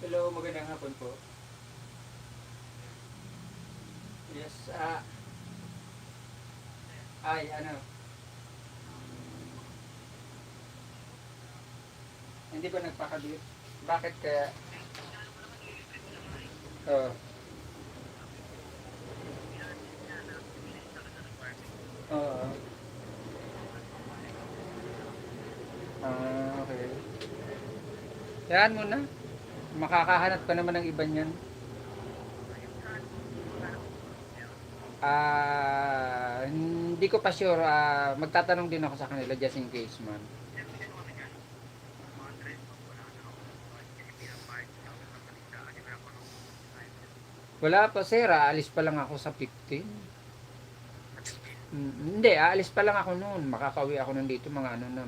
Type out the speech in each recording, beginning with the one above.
Hello, magandang hapon po. Yes, ano, hindi ba nagpakabit? Bakit kaya? Oh, oo. Okay. Yan mo na. Makakahanap ka naman ng iba niyan. Hindi ko pa sure. Magtatanong din ako sa kanila just in case man. Wala pa sir, aalis pa lang ako sa 15. Hindi, aalis pa lang ako noon. Makakauwi ako nandito mga ano na,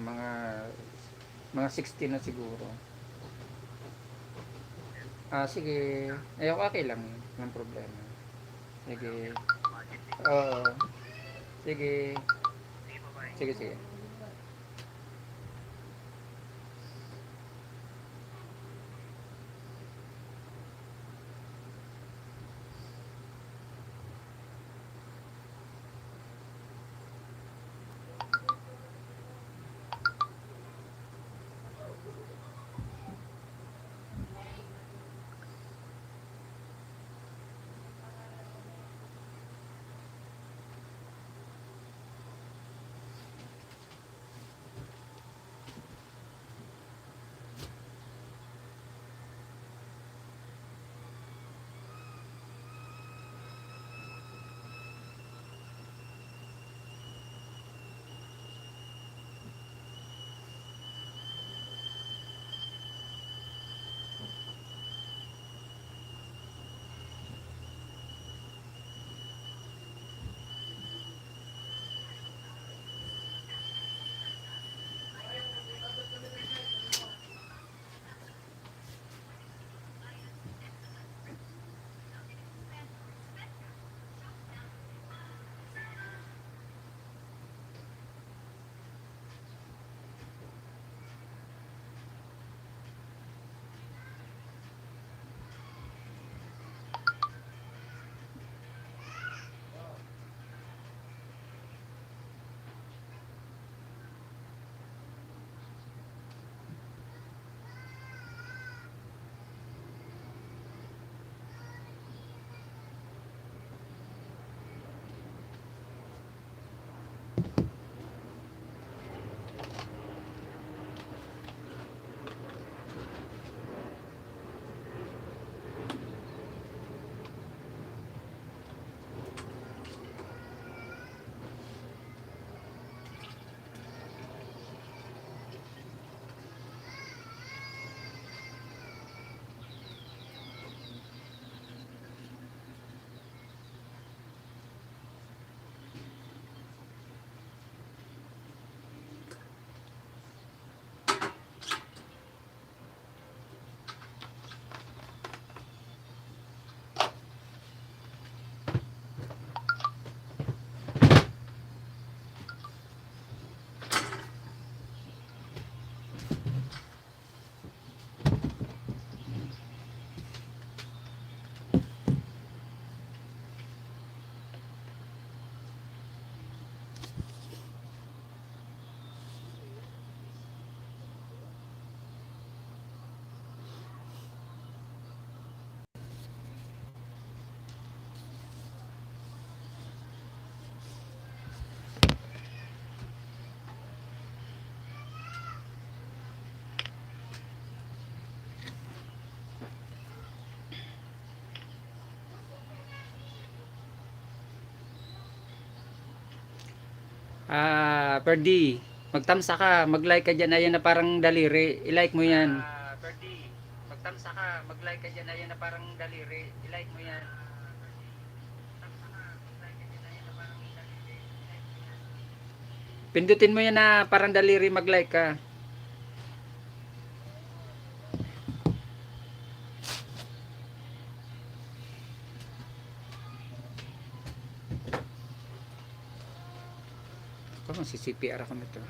mga 16 na siguro. Sige. Okay lang. Walang problema. Sige. Oo. Sige. Sige, sige. Perdi, magtamsa ka, mag-like ka dyan, ayan na parang daliri, i-like mo yan. Perdi, magtamsa ka, mag-like ka dyan, ayan na parang daliri, i-like mo yan. Pindutin mo yan na parang daliri, mag-like ka. Ito, CCPR ako nito.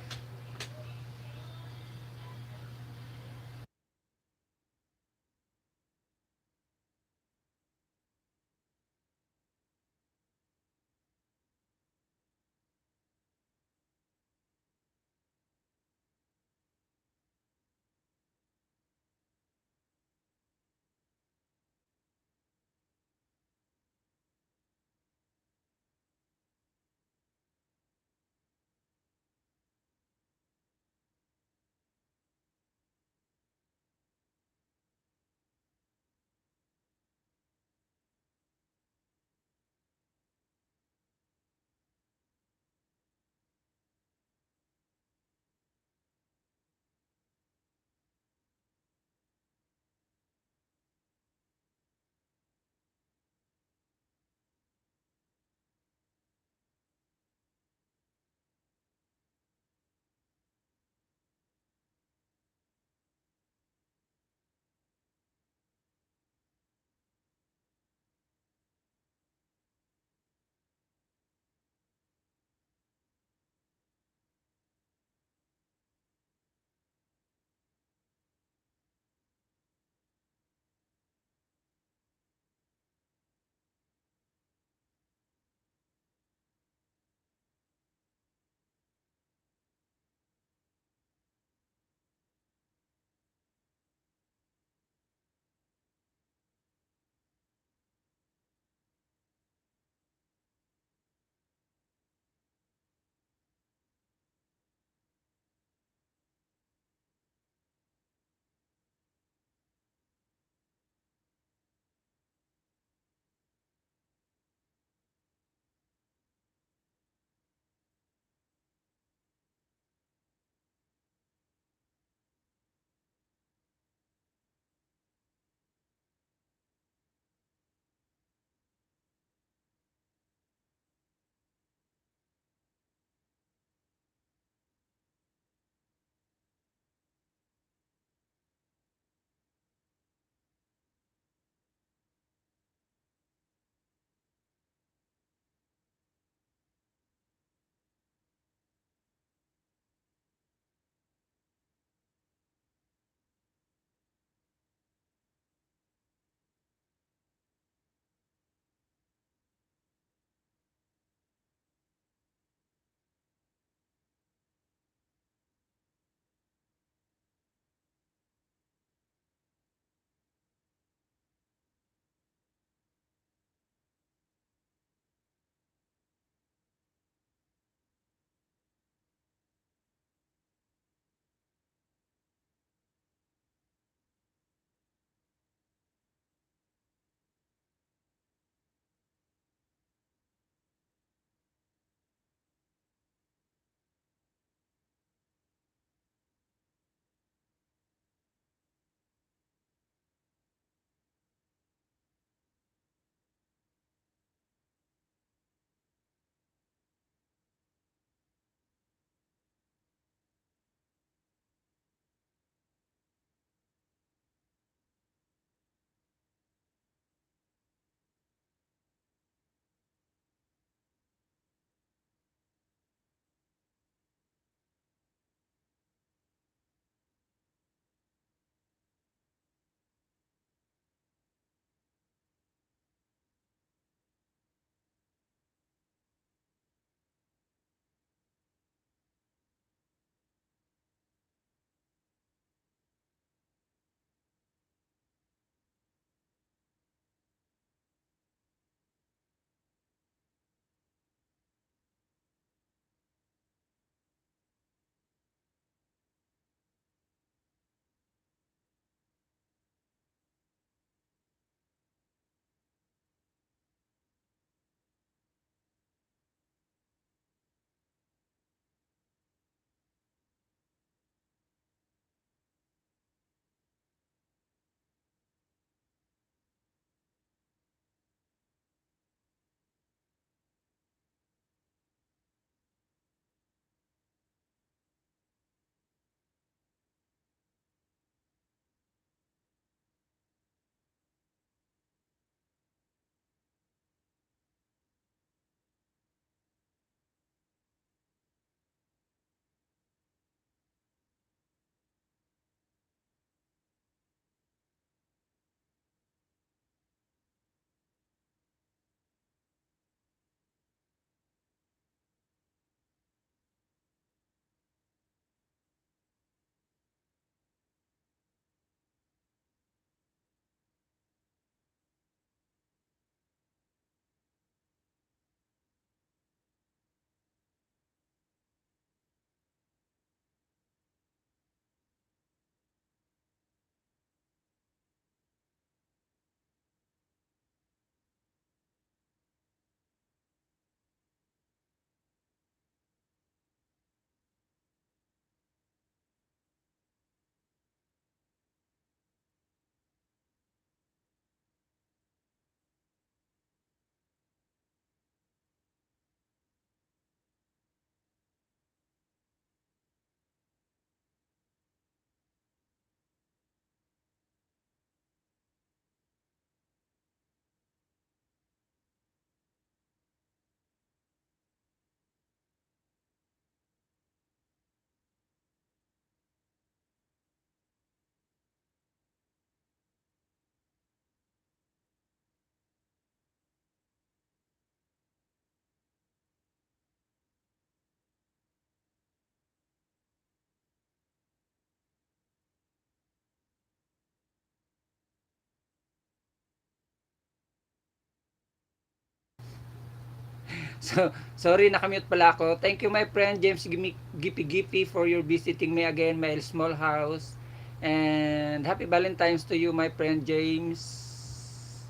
So, sorry, nakamute pala ako. Thank you, my friend James Gippy Gippy, for your visiting me again, my small house. And happy Valentine's to you, my friend James.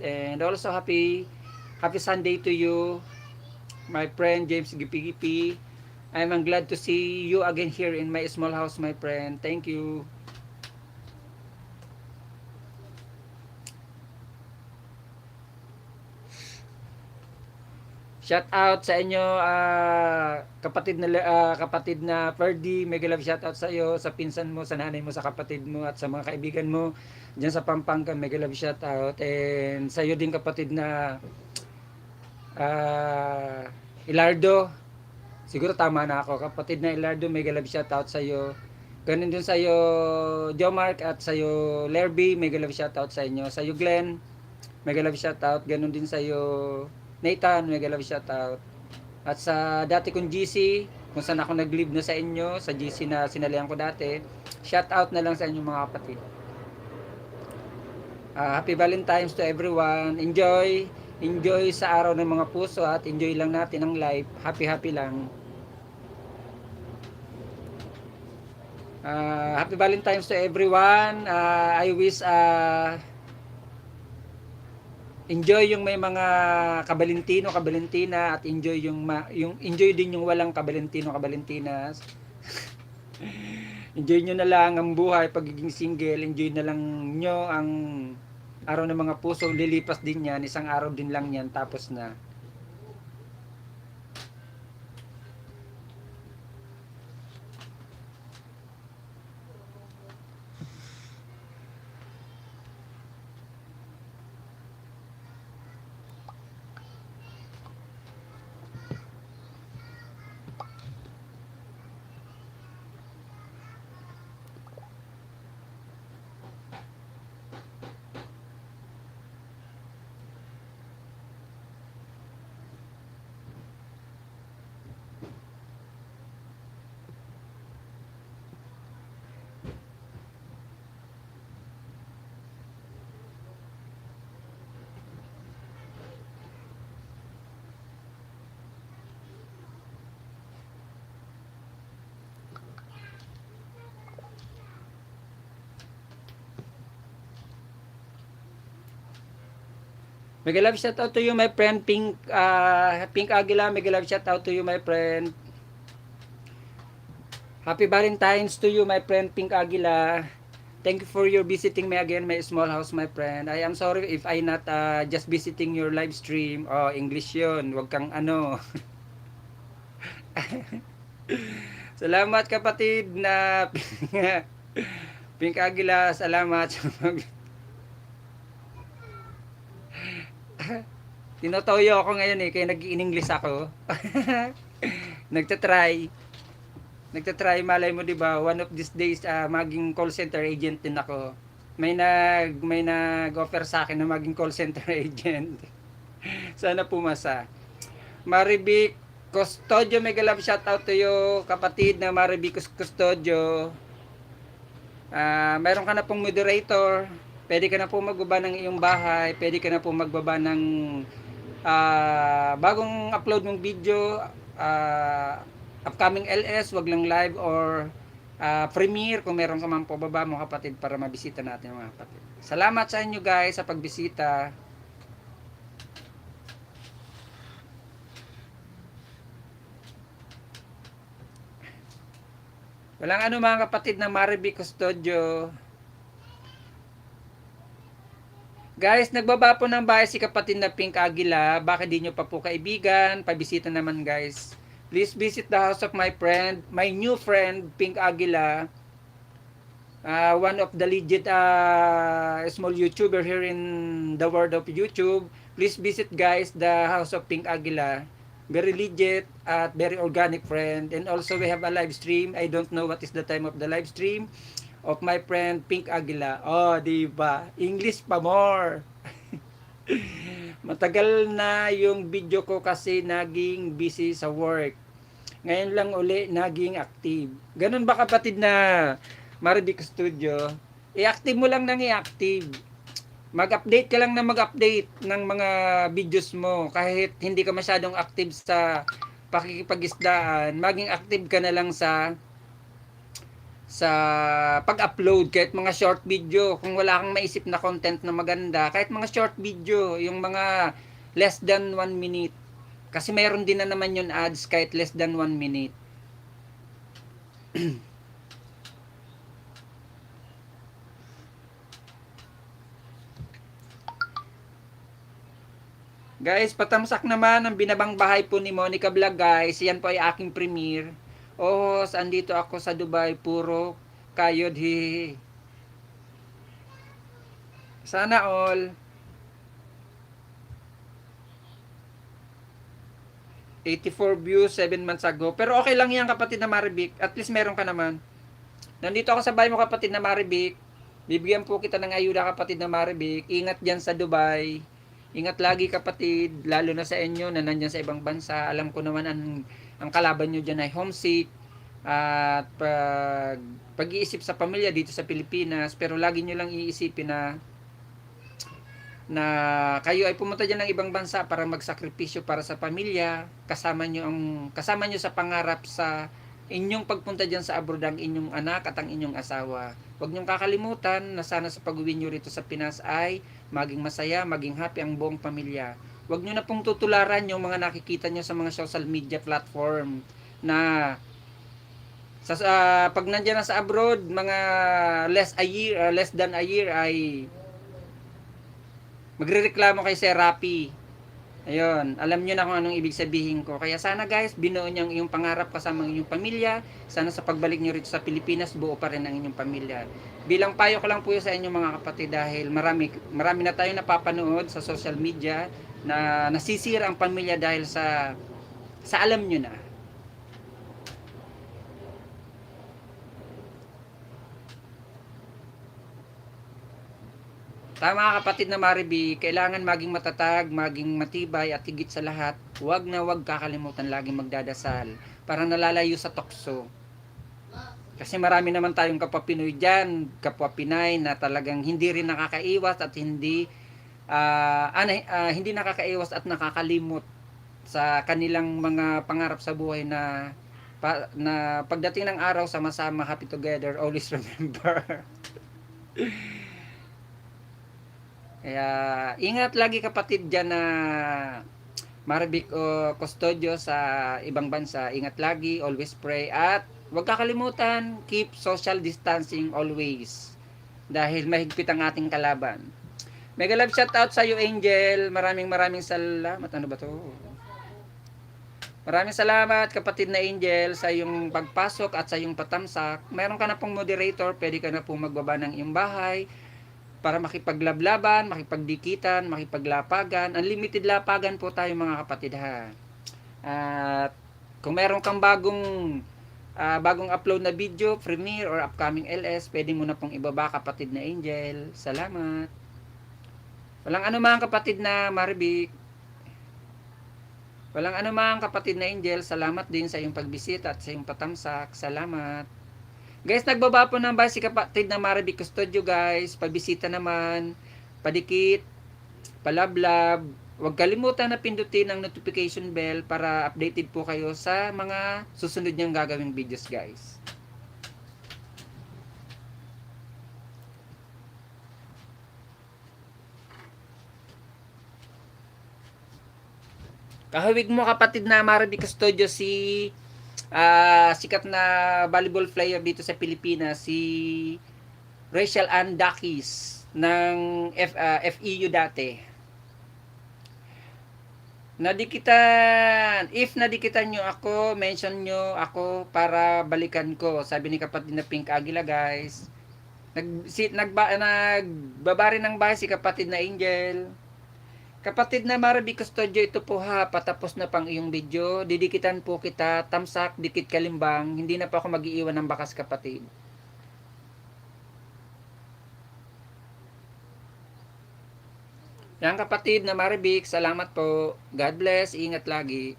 And also happy Sunday to you, my friend James Gippy Gippy. I'm glad to see you again here in my small house, my friend. Thank you. Shout out sa inyo, kapatid na Ferdy. Mega love shout out sa iyo, sa pinsan mo, sa nanay mo, sa kapatid mo, at sa mga kaibigan mo diyan sa Pampanga. Mega love shout out. And sa iyo din, kapatid na Ilardo. Siguro tama na ako. Kapatid na Ilardo, mega love shout out sa iyo. Ganun din sa iyo, Jomark, at sa iyo, Lerby. Mega love shout out sa inyo. Sa iyo, Glenn. Mega love shout out. Ganun din sa iyo, Nathan. Mega love shout out. At sa dati kong GC, kung saan ako nag-live na sa inyo, sa GC na sinalihan ko dati, shout out na lang sa inyo, mga kapatid. Happy Valentine's to everyone. Enjoy sa araw ng mga puso, at enjoy lang natin ang life. Happy lang. Happy Valentine's to everyone. I wish enjoy yung may mga kabalintino, kabalintina, at enjoy yung enjoy din yung walang kabalintino, kabalintinas. Enjoy nyo na lang ang buhay, pagiging single. Enjoy na lang nyo ang araw ng mga puso. Lilipas din yan, isang araw din lang yan, tapos na. Mega love shout out to you, my friend Pink Aguila. Mega love shout out to you, my friend. Happy Valentine's to you, my friend Pink Aguila. Thank you for your visiting me again, my small house, my friend. I am sorry if I not just visiting your live stream. Oh, English yun. Wag kang ano. Salamat, kapatid na Pink Aguila. Salamat. Tinotoyo ako ngayon kaya nag-i-English ako. Nagtatry, malay mo, 'di ba? One of these days maging call center agent din ako. May nag-offer sa akin na maging call center agent. Sana pumasa. Maribic Custodio, mega love shout out to you, kapatid na Maribic Custodio. Mayroon ka na pong moderator. Pwede ka na po magbaba ng iyong bahay. Pwede ka na po magbaba ng bagong upload mong video, upcoming LS, wag lang live or premiere kung meron ka man po, baba mo, kapatid, para mabisita natin, mga kapatid. Salamat sa inyo, guys, sa pagbisita. Walang ano, mga kapatid na Maribic Custodio. Guys, nagbaba po ng bahay si kapatid na Pink Aguila. Bakit di nyo pa po kaibigan? Pabisita naman, guys. Please visit the house of my friend, my new friend, Pink Aguila. One of the legit small YouTuber here in the world of YouTube. Please visit, guys, the house of Pink Aguila. Very legit at very organic friend. And also we have a live stream. I don't know what is the time of the live stream of my friend Pink Aguila. Oh, diba? English pa more. Matagal na yung video ko kasi naging busy sa work. Ngayon lang uli naging active. Ganun ba, kapatid na Maribic Studio? I-active mo lang nang i-active. Mag-update ka lang na mag-update ng mga videos mo. Kahit hindi ka masyadong active sa pakikipag-isdaan, maging active ka na lang sa pag-upload kahit mga short video. Kung wala kang maisip na content na maganda, kahit mga short video, yung mga less than 1 minute. Kasi mayroon din na naman yun ads kahit less than 1 minute. Guys, patamsak naman ang binabang bahay po ni Monica Vlog, guys. Yan po ay aking premiere. Oh, saan dito ako sa Dubai, puro kayod hihihi. Sana all. 84 views 7 months ago. Pero okay lang yan, kapatid na Maribik. At least meron ka naman. Nandito ako sa bahay mo, kapatid na Maribik. Bibigyan po kita ng ayuda, kapatid na Maribik. Ingat dyan sa Dubai. Ingat lagi, kapatid. Lalo na sa inyo na nandyan sa ibang bansa. Alam ko naman ang kalaban nyo dyan ay homesick. At pag-iisip sa pamilya dito sa Pilipinas. Pero lagi nyo lang iisipin na kayo ay pumunta diyan ng ibang bansa para magsakripisyo para sa pamilya, kasama nyo sa pangarap sa inyong pagpunta diyan sa abroad ang inyong anak at ang inyong asawa. Huwag niyong kakalimutan na sana sa pag-uwi niyo rito sa Pinas ay maging masaya, maging happy ang buong pamilya. Huwag niyo na pong tutularan yung mga nakikita niyo sa mga social media platform na pag nandiyan na sa abroad, mga less than a year ay magrereklamo kay Sir Rapi. Ayun, alam niyo na kung anong ibig sabihin ko. Kaya sana guys, binuo niyo ang iyong pangarap kasama ang inyong pamilya. Sana sa pagbalik niyo rito sa Pilipinas, buo pa rin ang inyong pamilya. Bilang payo ko lang po sa inyong mga kapatid dahil marami na tayong napapanood sa social media na nasisira ang pamilya dahil sa alam niyo na. Tama, kapatid na Maribi, kailangan maging matatag, maging matibay at higit sa lahat, huwag na huwag kakalimutan laging magdadasal para nalalayo sa tukso. Kasi marami naman tayong kapwa Pinoy dyan, kapwa Pinay na talagang hindi rin nakakaiwas at hindi nakakaiwas at nakakalimot sa kanilang mga pangarap sa buhay na pagdating ng araw sama-sama, happy together, always remember. Kaya ingat lagi, kapatid, dyan na Maribik o Custodio sa ibang bansa. Ingat lagi, always pray, at huwag kakalimutan, keep social distancing always. Dahil mahigpit ang ating kalaban. Mega love shout out sa iyo, Angel. Maraming salamat. Ano ba to? Maraming salamat, kapatid na Angel, sa iyong pagpasok at sa iyong patamsak. Meron ka na pong moderator, pwede ka na pong magbaba ng iyong bahay para makipaglablaban, makipagdikitan, makipaglapagan. Unlimited lapagan po tayo, mga kapatid, ha. At kung meron kang bagong upload na video, premiere or upcoming LS, pwede mo na pong ibaba, kapatid na Angel. Salamat. Walang anuman, kapatid na Maribik. Walang anuman, kapatid na Angel. Salamat din sa iyong pagbisita at sa iyong patamsak. Salamat. Guys, nagbaba po ng bahay si kapatid na Maribik Custodio, guys. Pabisita naman, padikit, palablab. Huwag kalimutan na pindutin ang notification bell para updated po kayo sa mga susunod niyang gagawing videos, guys. Kahawig mo, kapatid na Maribik Custodio, sikat na volleyball player dito sa Pilipinas, si Rachel Ann Dakis ng FEU dati. If nadikitan nyo ako, mention nyo ako para balikan ko. Sabi ni kapatid na Pink Aguila, guys. Nagbabari ng bahay si kapatid na Angel. Kapatid na Maribik Custodio, ito po ha, patapos na pang iyong video. Didikitan po kita, tamsak, dikit kalimbang. Hindi na po ako mag-iiwan ng bakas, kapatid. Yan, kapatid na Maribik, salamat po. God bless, ingat lagi.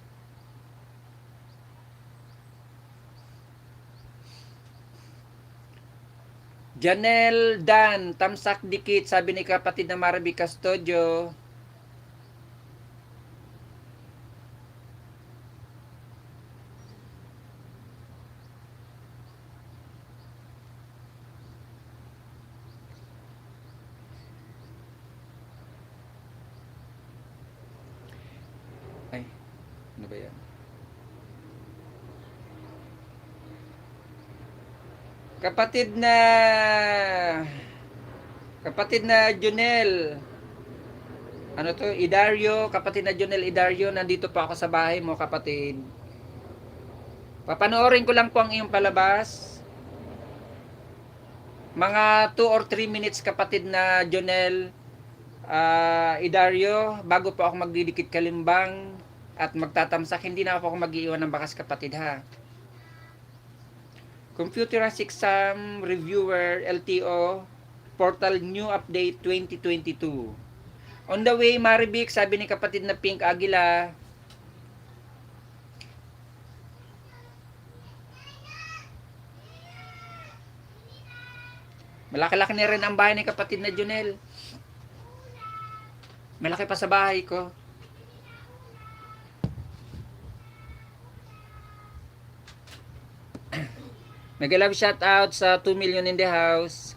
Janelle Dan, tamsak dikit, sabi ni kapatid na Maribik Custodio. Ay, ano ba yan? Kapatid na Junel, ano to, Idario, kapatid na Junel Idario, nandito pa ako sa bahay mo, kapatid. Papanoorin ko lang po ang iyong palabas. Mga 2 or 3 minutes, kapatid na Junel Idario, bago po ako magdidikit kalimbang at magtatamsak. Hindi na ako mag-iiwan ng bakas, kapatid, ha. Computerized Exam Reviewer LTO Portal New Update 2022. On the way, Maribik, sabi ni kapatid na Pink Aguila. Malaki-laki na rin ang bahay ni kapatid na Junel. Malaki pa sa bahay ko. Nag-love shout out sa 2 million in the house.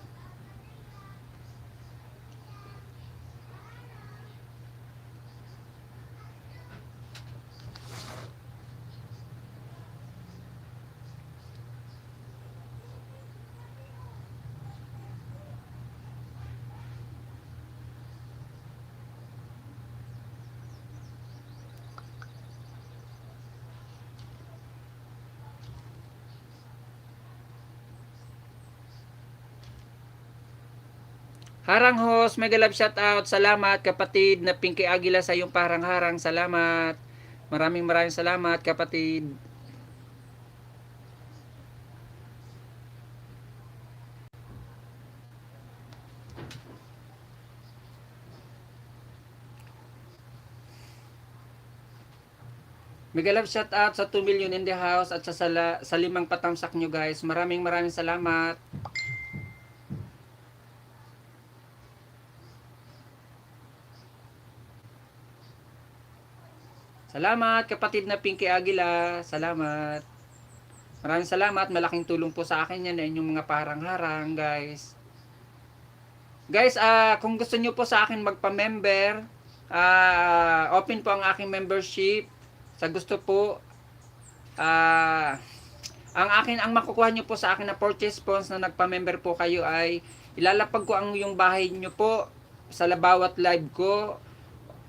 Harang host, mega love shout out. Salamat kapatid na Pinky Aguila sa iyong parang harang. Salamat. Maraming salamat kapatid. Mega love shout out sa 2 million in the house at sa limang patamsak nyo, guys. Maraming salamat. Salamat kapatid na Pinky Aguila. Salamat. Maraming salamat. Malaking tulong po sa akin yan na inyong mga parang-harang, guys. Guys, kung gusto nyo po sa akin magpa-member, open po ang aking membership. Sa gusto po, ang makukuha nyo po sa akin na purchase funds na nagpa-member po kayo ay ilalapag ko ang yung bahay nyo po sa bawat live ko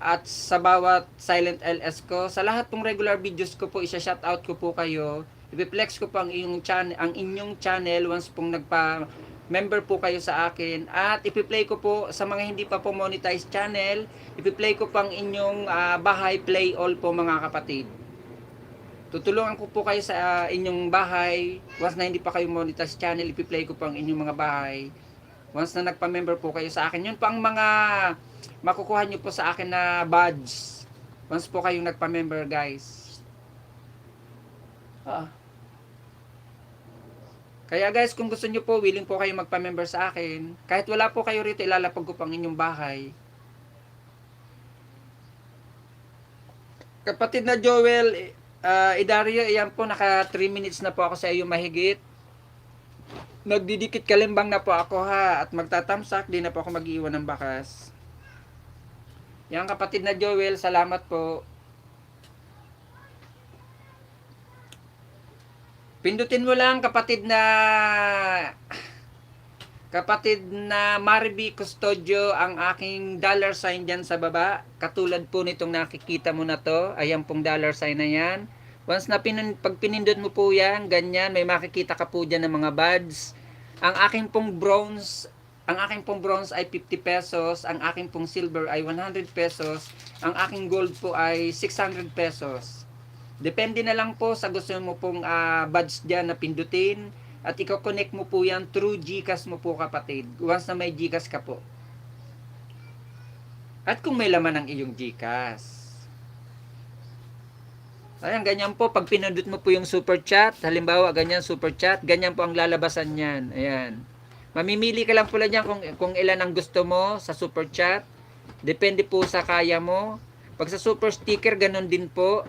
at sa bawat silent LS ko. Sa lahat pong regular videos ko po, isa-shoutout ko po kayo. I-flex ko po ang inyong channel once pong nagpa-member po kayo sa akin. At i-play ko po sa mga hindi pa po monetized channel, i-play ko po ang inyong bahay play all po, mga kapatid. Tutulungan ko po kayo sa inyong bahay. Once na hindi pa kayo monetized channel, i-play ko po ang inyong mga bahay. Once na nagpa-member po kayo sa akin, yun po ang mga makukuha nyo po sa akin na badge. Once po kayong nagpa-member, guys. Kaya guys, kung gusto nyo po, willing po kayo magpa-member sa akin. Kahit wala po kayo rito, ilalapag ko po ang inyong bahay. Kapatid na Joel, Idario, iyan po, naka 3 minutes na po ako sa iyo mahigit. Nagdidikit kalimbang na po ako, ha, at magtatamsak, di na po ako mag-iwan ng bakas. Yan kapatid na Joel, salamat po. Pindutin mo lang kapatid na Maribik Custodio ang aking dollar sign dyan sa baba. Katulad po nitong nakikita mo na to. Ayan pong dollar sign na yan. Once na pag pinindot mo po yan, ganyan, may makikita ka po dyan ng mga buds. Ang aking pong bronze ay 50 pesos. Ang aking pong silver ay 100 pesos. Ang aking gold po ay 600 pesos. Depende na lang po sa gusto mo pong buds dyan na pindutin. At i-connect mo po yan through GCash mo po, kapatid. Once na may GCash ka po. At kung may laman ang iyong GCash. Ayan, ganyan po. Pag pinindot mo po yung super chat, halimbawa, ganyan super chat, ganyan po ang lalabasan niyan. Ayan. Mamimili ka lang pala dyan kung ilan ang gusto mo sa super chat. Depende po sa kaya mo. Pag sa super sticker, ganun din po.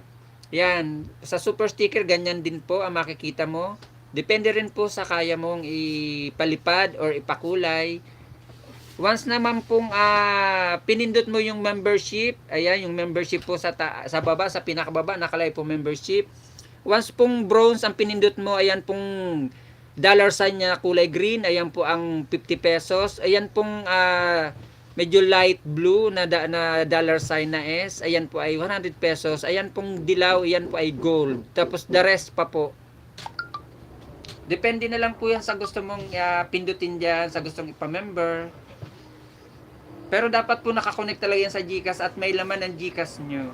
Yan. Sa super sticker, ganyan din po ang makikita mo. Depende rin po sa kaya mong ipalipad or ipakulay. Once naman pong pinindot mo yung membership, ayan, yung membership po sa baba, sa pinakababa, nakalagay po membership. Once pong bronze ang pinindot mo, ayan pong dollar sign niya kulay green, ayan po ang 50 pesos. Ayan pong medyo light blue na dollar sign na S, ayan po ay 100 pesos. Ayan pong dilaw, ayan po ay gold. Tapos the rest pa po. Depende na lang po yan sa gusto mong pindutin dyan, sa gustong ipamember. Pero dapat po nakakonect talaga yan sa GCash at may laman ng GCash nyo.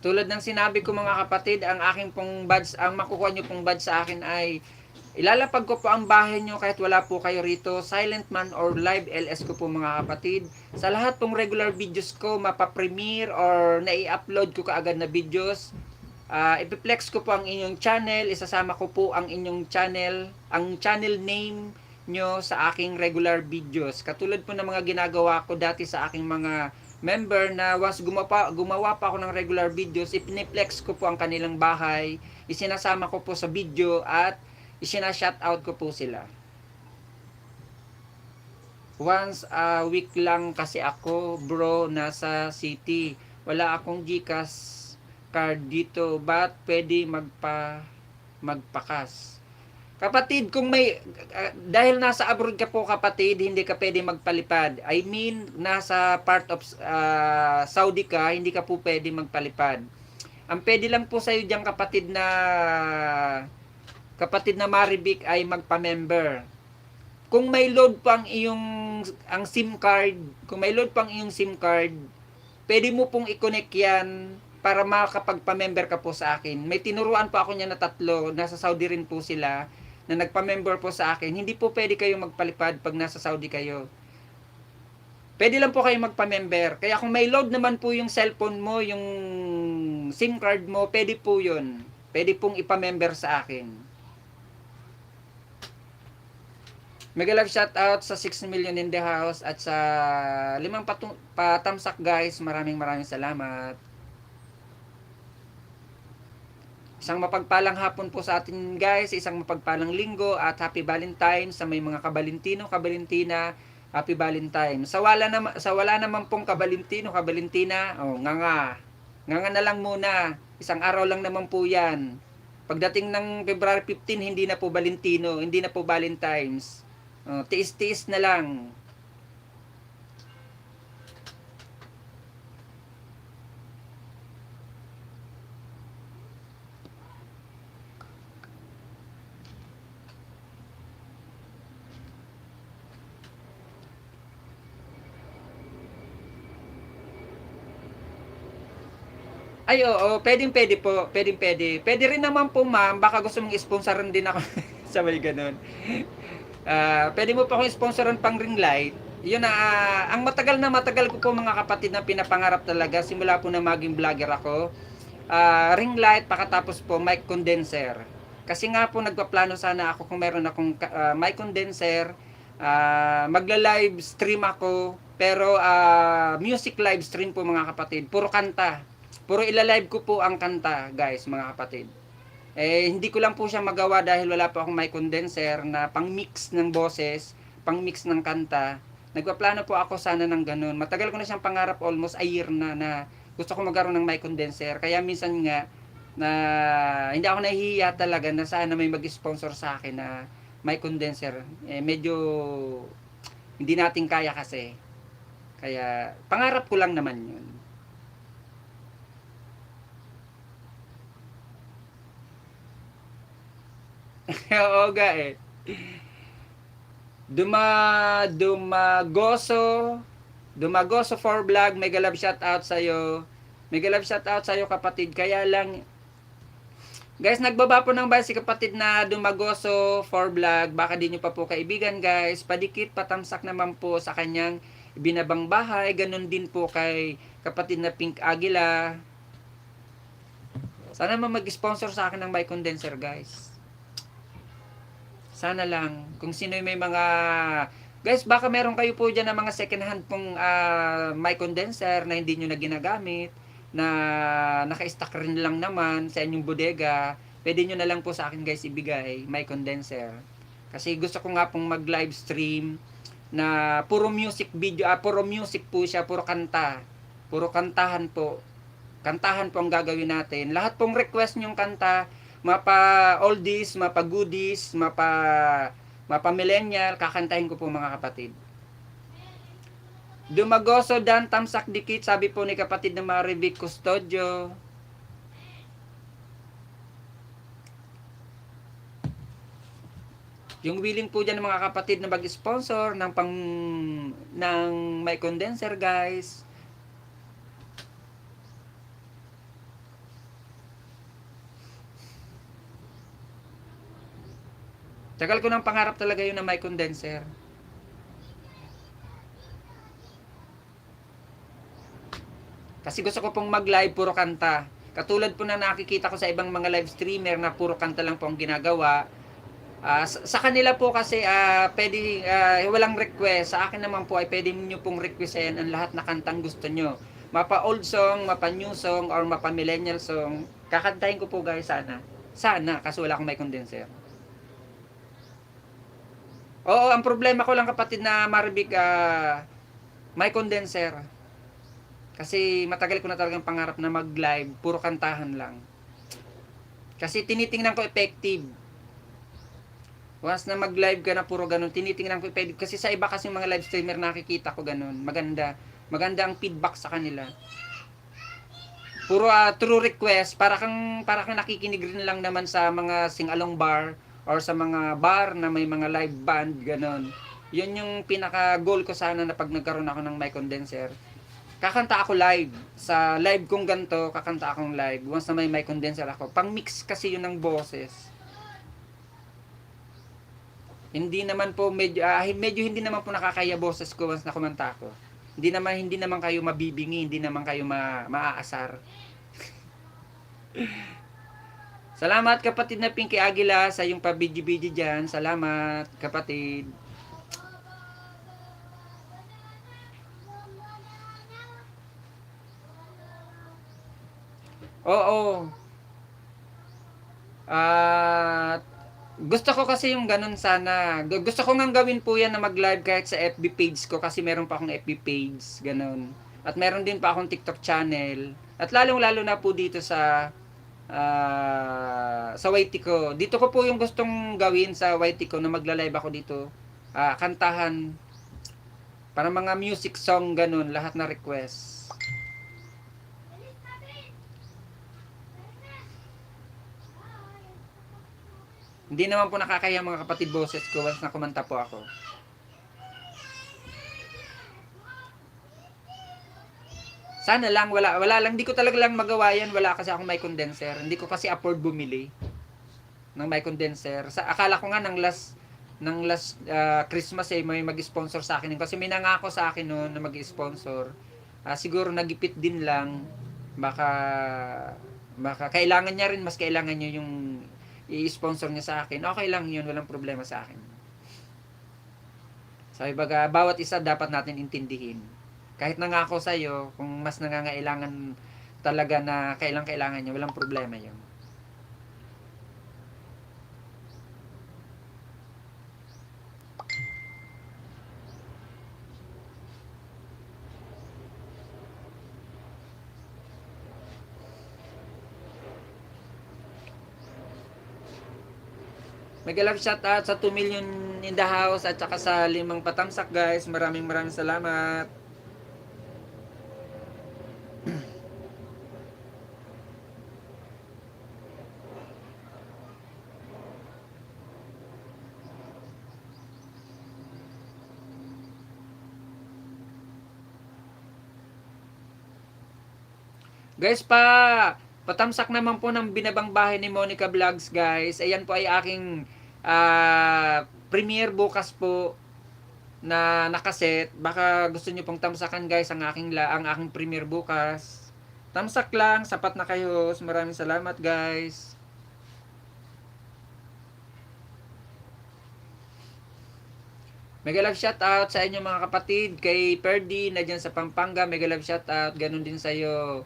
Tulad ng sinabi ko mga kapatid, ang aking pong badge, ang makukuha nyo pong badge sa akin ay ilalapag ko po ang bahay nyo kahit wala po kayo rito. Silent Man or Live LS ko po mga kapatid. Sa lahat pong regular videos ko, mapapremiere or nai-upload ko kaagad na videos. Ipiplex ko po ang inyong channel, isasama ko po ang inyong channel, ang channel name nyo sa aking regular videos. Katulad po ng mga ginagawa ko dati sa aking mga member na once gumawa pa ako ng regular videos, ipiniplex ko po ang kanilang bahay, isinasama ko po sa video at isina-shoutout ko po sila. Once a week lang kasi ako, bro, nasa city. Wala akong GCash card dito, but pwede magpakas. Kapatid, kung may, dahil nasa abroad ka po kapatid, hindi ka pwede magpalipad. I mean, nasa part of Saudi ka, hindi ka po pwede magpalipad. Ang pwede lang po sa'yo dyan kapatid na Maribik ay magpa-member. Kung may load pang ang SIM card, kung may load pang iyong SIM card, pwede mo pong i-connect yan para makapagpa-member ka po sa akin. May tinuruan po ako niya na 3, nasa Saudi rin po sila, na nagpa-member po sa akin. Hindi po pwede kayo magpalipad pag nasa Saudi kayo. Pwede lang po kayo magpa-member. Kaya kung may load naman po yung cellphone mo, yung SIM card mo, pwede po yun. Pwede pong ipa-member sa akin. Mega love shout out sa 6 million in the house at sa 5 patamsak guys. Maraming salamat. Isang mapagpalang hapon po sa atin guys, isang mapagpalang linggo at happy Valentine's sa may mga kabalintino, kabalintina, happy Valentine's. Sa wala naman pong kabalintino, kabalintina, nganga na lang muna. Isang araw lang naman po yan. Pagdating ng February 15, hindi na po Valentino, hindi na po Valentine's. Tiis-tiis na lang. Ay, oo, pwede po. Pwede. Pwede rin naman po, ma'am. Baka gusto mong sponsoran din ako. Sabay ganun. Pwede mo pa akong sponsoran pang ring light. Yun na, ang matagal ko po mga kapatid na pinapangarap talaga. Simula po na maging vlogger ako. Ring light, pakatapos po mic condenser. Kasi nga po nagpaplano sana ako kung meron akong mic condenser. Magla-live stream ako. Pero music live stream po mga kapatid. Puro kanta. Puro ilalive ko po ang kanta, guys, mga kapatid. Hindi ko lang po siya magawa dahil wala po akong mic condenser na pang-mix ng boses, pang-mix ng kanta. Nagpaplano po ako sana ng ganun. Matagal ko na siyang pangarap, almost a year na gusto ko magkaroon ng mic condenser. Kaya minsan nga, na hindi ako nahihiya talaga na sana may mag-sponsor sa akin na mic condenser. Medyo hindi natin kaya kasi. Kaya pangarap ko lang naman yun. Oo ga eh. Dumagoso for vlog, mega love shout out sa iyo. Mega love shout out sa iyo kapatid. Kaya lang Guys, nagbaba po ng bahay si kapatid na Dumagoso for vlog. Baka di nyo pa po kaibigan guys. Padikit, patamsak naman po sa kanyang binabang bahay. Ganon din po kay kapatid na Pink Aguila. Sana mag-sponsor sa akin ng mic condenser guys. Sana lang. Kung sino may mga... Guys, baka meron kayo po dyan na mga second hand pong mic condenser na hindi nyo na ginagamit, na naka-stock rin lang naman sa inyong bodega. Pwede nyo na lang po sa akin guys ibigay, mic condenser. Kasi gusto ko nga pong mag-live stream na puro music video, puro music po siya, puro kanta. Puro kantahan po. Kantahan po ang gagawin natin. Lahat pong request nyong kanta, mapa oldies, mapa goodies, mapa millennial, kakantahin ko po mga kapatid. Dumagoso dan tamsak dikit, sabi po ni kapatid na Marivic Custodio. Yung willing po dyan ng mga kapatid na mag-sponsor ng mic condenser guys. Tagal ko ng pangarap talaga yun na mic condenser. Kasi gusto ko pong mag-live puro kanta. Katulad po na nakikita ko sa ibang mga live streamer na puro kanta lang po ang ginagawa. Sa kanila po kasi pwede, walang request. Sa akin naman po ay pwede nyo pong requestin ang lahat na kantang gusto nyo. Mapa old song, mapa new song, or mapa millennial song. Kakantahin ko po guys sana. Sana, kasi wala akong mic condenser. Oo, ang problema ko lang kapatid na Marivic, mic condenser. Kasi matagal ko na talagang pangarap na mag-live, puro kantahan lang. Kasi tinitingnan ko effective. Once na mag-live ka na puro ganun, tinitingnan ko effective. Kasi sa iba kasi mga live streamer nakikita ko ganun. Maganda. Maganda ang feedback sa kanila. Puro true request, para kang nakikinig rin lang naman sa mga sing-along bar or sa mga bar na may mga live band, ganun. Yun yung pinaka-goal ko sana na pag nagkaroon ako ng mic condenser. Kakanta ako live. Sa live kong ganito, kakanta akong live. Once na may mic condenser ako. Pang-mix kasi yun ng boses. Hindi naman po, medyo hindi naman po nakakaya boses ko once na kumanta ako. Hindi naman kayo mabibingi, hindi naman kayo maaasar. Salamat kapatid na Pinky Aguila sa yung pabidyo-bidyo dyan. Salamat kapatid. Oo. Gusto ko kasi yung ganun sana. Gusto ko nga gawin po yan na mag-live kahit sa FB page ko kasi meron pa akong FB page. Ganun. At meron din pa akong TikTok channel. At lalong-lalo na po dito sa Waitiko. Dito ko po yung gustong gawin sa Waitiko na magla-live ako dito. Kantahan. Para mga music song ganun. Lahat na request. Hindi naman po nakakaya mga kapatid boses ko once na kumanta po ako. Sana lang, wala lang. Hindi ko talaga lang magawa yan. Wala kasi akong mic condenser. Hindi ko kasi afford bumili ng mic condenser. Akala ko nga ng last Christmas may mag-sponsor sa akin. Kasi may nangako sa akin noon na mag-sponsor. Siguro nagipit din lang. Baka kailangan niya rin, mas kailangan niya yung i-sponsor niya sa akin. Okay lang yun, walang problema sa akin. Sabi baga, bawat isa dapat natin intindihin. Kahit nangako sa'yo, kung mas nangangailangan talaga na kailangan niya, walang problema yun. Mag-love shout out sa 2 million in the house at saka sa 5 patamsak guys. Maraming salamat. Guys Patamsak naman po ng binabang bahay ni Monica Vlogs, guys. Ayan po ay aking premiere bukas po na nakaset. Baka gusto niyo pong tamsakan, guys, ang aking premiere bukas. Tamsak lang, sapat na kayo. Maraming salamat, guys. Mega love shoutout sa inyo mga kapatid. Kay Perdi na dyan sa Pampanga, mega love shoutout. Ganun din sa iyo.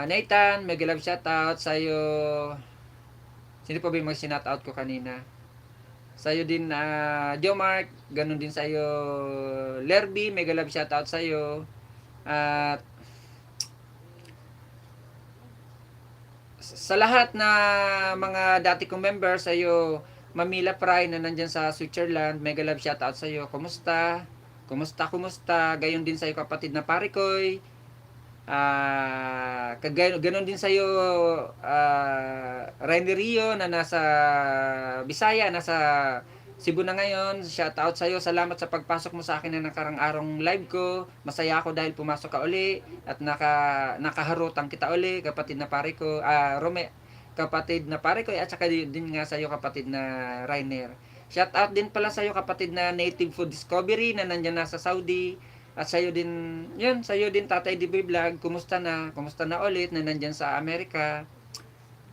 Nathan, mega love shoutout sa iyo. Sino pa ba yung mag-shoutout ko kanina? Sa iyo din Joe Mark, ganun din sa iyo. Lerby, mega love shoutout sa iyo. At sa lahat na mga dati kong members, sa iyo Mamila Fry na nandyan sa Switzerland, mega love shoutout sa iyo. Kumusta? Kumusta? Gayon din sa iyo kapatid na Parikoy. Ganon din sa iyo Randy Rio na nasa Bisaya, nasa Cebu na ngayon. Shout out sa iyo. Salamat sa pagpasok mo sa akin na nakarang arong live ko. Masaya ako dahil pumasok ka uli at nakaharutang kita uli, kapatid na pare ko, kapatid na pare ko, at saka din nga sa iyo kapatid na Rainer. Shout out din pala sa iyo kapatid na Native Food Discovery na nandiyan na sa Saudi. At sa iyo din, yun, sa iyo din Tatay DB Vlog, kumusta na? Kumusta na ulit na nandiyan sa Amerika?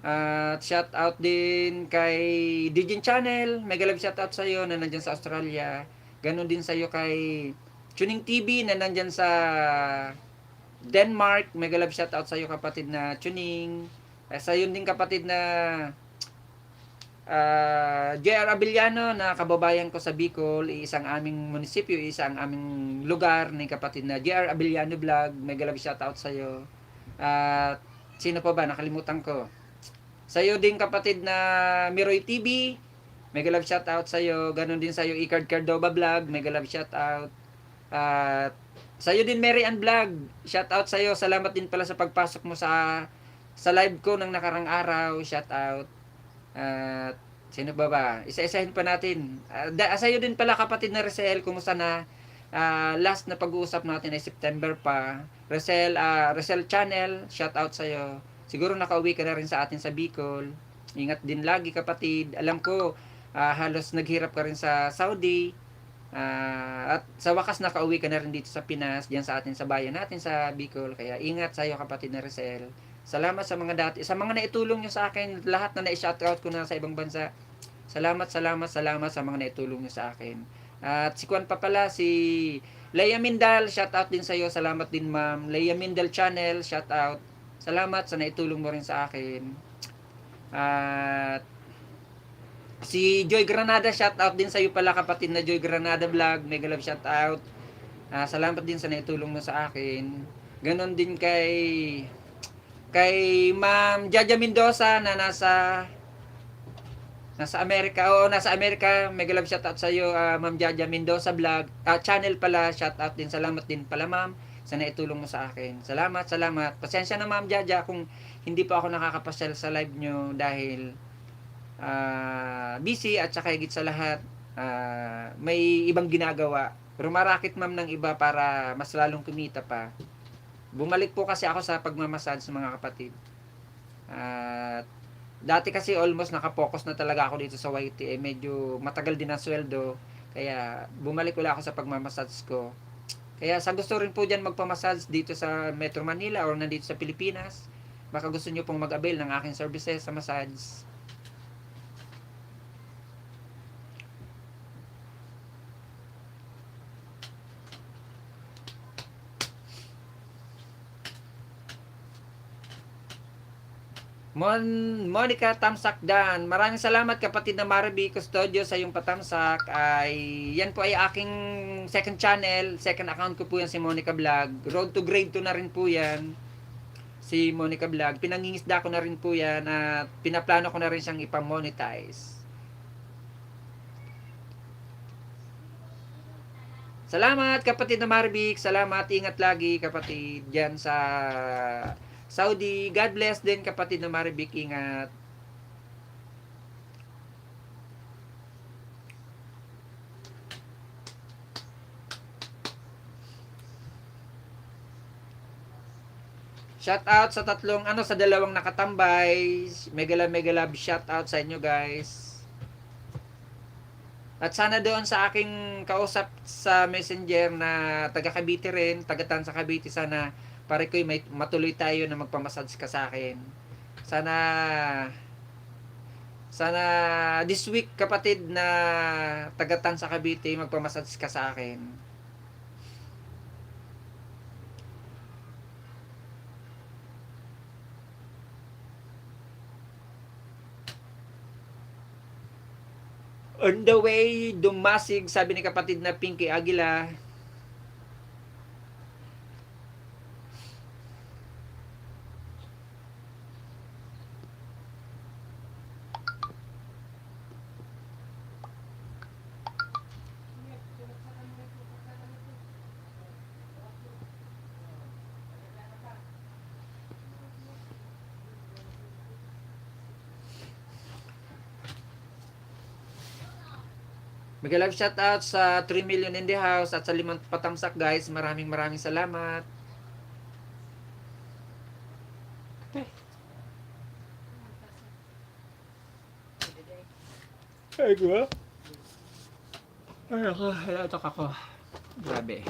At shout out din kay Digin Channel, mega love shout out sa iyo na nandiyan sa Australia. Ganon din sa iyo kay Tuning TV na nandiyan sa Denmark, mega love shout out sa iyo kapatid na Tuning. Sa iyo din kapatid na JR Abiliano na kababayan ko sa Bicol, isang aming munisipyo, isang aming lugar ni kapatid na JR Abiliano Vlog, mega love shout out sa iyo. At sino pa ba nakalimutan ko? Sa iyo din kapatid na Miroy TV, mega love shout out sa iyo. Ganon din sa iyo Icard Cardova Vlog, mega love shout out. At sa iyo din Mary Ann Vlog, shout out sa iyo. Salamat din pala sa pagpasok mo sa live ko ng nakarang araw, shout out. At sino ba? Isa-isahin pa natin. Sa iyo din pala kapatid na Resel, kumusta na? Last na pag-uusap natin ay September pa. Resel Channel, shout out sa iyo. Siguro nakauwi ka na rin sa atin sa Bicol. Ingat din lagi kapatid. Alam ko, halos naghirap ka rin sa Saudi. At sa wakas nakauwi ka na rin dito sa Pinas, diyan sa atin sa bayan natin sa Bicol. Kaya ingat sa iyo kapatid na Resel. Salamat sa mga sa mga naitulong nyo sa akin, lahat na na-shoutout ko na sa ibang bansa. Salamat sa mga naitulong nyo sa akin. At si Kwan pa pala, si Leia Mindal, shoutout din sa iyo. Salamat din ma'am. Leia Mindal Channel, shoutout. Salamat sa naitulong mo rin sa akin. At si Joy Granada, shoutout din sa iyo pala kapatid na Joy Granada Vlog, mega love shoutout. Salamat din sa naitulong mo sa akin. Ganon din kay Ma'am Jaja Mendoza na nasa Amerika. Nasa Amerika. Mega love shoutout sa iyo, Ma'am Jaja Mendoza Vlog. Channel pala, shoutout din. Salamat din pala, ma'am, sa naitulong mo sa akin. Salamat. Pasensya na, Ma'am Jaja, kung hindi pa ako nakakapasyal sa live nyo dahil busy at saka higit sa lahat may ibang ginagawa. Pero marakit, ma'am, ng iba para mas lalong kumita pa. Bumalik po kasi ako sa pagmamassage sa mga kapatid. At dati kasi almost nakapokus na talaga ako dito sa YT. Medyo matagal din ang sweldo. Kaya bumalik ulit ako sa pagmamassage ko. Kaya sa gusto rin po dyan magpamassage dito sa Metro Manila or nandito sa Pilipinas, baka gusto nyo pong mag-avail ng aking services sa massage. Monica Tamsakdan, maraming salamat kapatid na Marby Custodio sa iyong patamsak. Yan po ay aking second channel, second account ko po yan, si Monica Vlog. Road to grade 2 na rin po yan, si Monica Vlog. Pinangingisda ko na rin po yan at pinaplano ko na rin siyang ipamonetize. Salamat kapatid na Marby, salamat, ingat lagi kapatid dyan sa Saudi. God bless din kapatid na Maribik, ingat. Shout out sa tatlong, sa dalawang nakatambay. Mega love shout out sa inyo guys. At sana doon sa aking kausap sa Messenger na taga Cavite rin, taga Tansa Cavite, sana pare ko may matuloy tayo na magpamassage ka sa akin. Sana sana this week kapatid na taga Tansa Cavite, magpamassage ka sa akin. On the way, Dumasig, sabi ni kapatid na Pinky Aguila. Mag-live shout out sa 3 million in the house at sa 5 patamsak guys. Maraming salamat. Ay, ko. Ay, ako. Halatok ako. Grabe.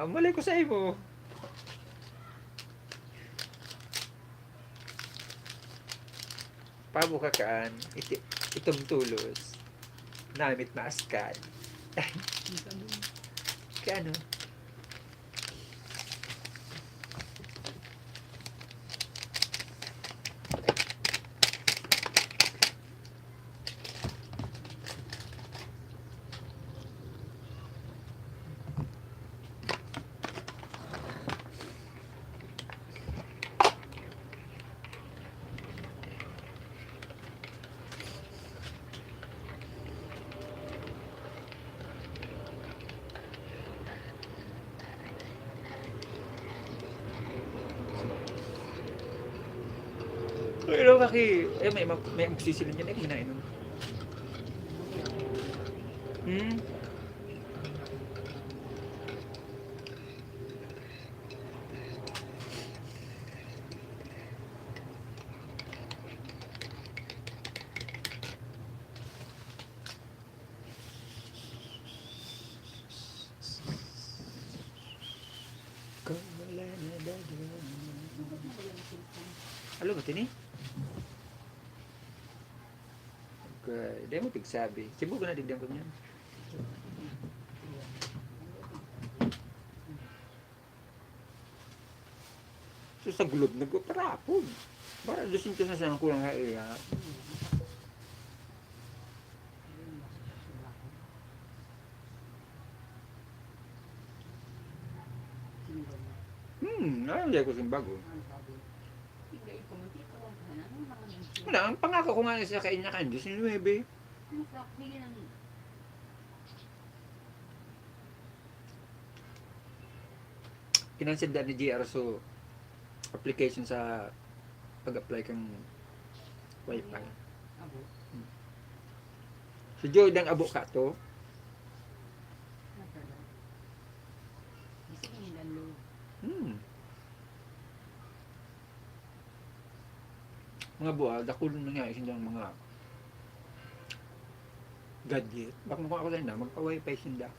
Malay ko sa imo. Pabukakaan. Itong tulos. Namit maaskan. Kaya ano? Pero kaki, may magsisilin yan, minain nun. Halo ba tini? Okay, dahil mo pigsabi. Sibo ko na digdang ko niyan. So sa gulod nagparapon. Para dosin ka na siya kulang kaya. Ayaw ko simbago. Wala, ang pangako ko nga sa kanya kan 19. Kinansid ni JR so application sa pag-apply kang wifi. So Jordan abo ka to. Mga buwa, dakulong na nga isang mga gadget. Baka mukha ako na, magpa-wifi sinda.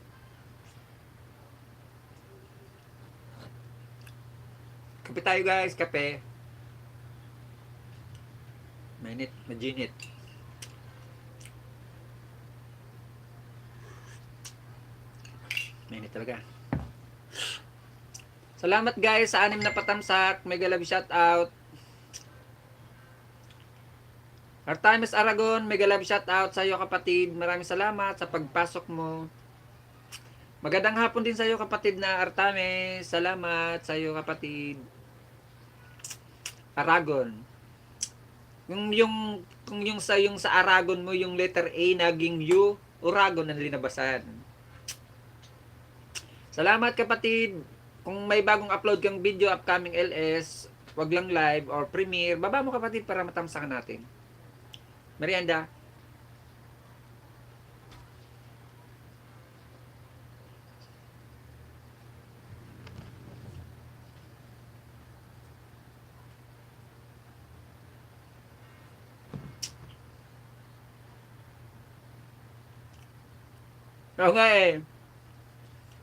Kape tayo guys, kape. Mainit, majinit. Mainit talaga. Salamat guys sa 6 na patamsak. Mega love shout out. Artemis Aragon, mega love shout out sa iyo kapatid. Maraming salamat sa pagpasok mo. Magandang hapon din sa iyo kapatid na Artemis. Salamat sa iyo kapatid. Aragon. Kung yung sa Aragon mo yung letter A naging U, Uragon ang linabasan. Salamat kapatid. Kung may bagong upload kang video upcoming LS, wag lang live or premiere. Baba mo kapatid para matamsakan natin. Merienda. Oo nga eh.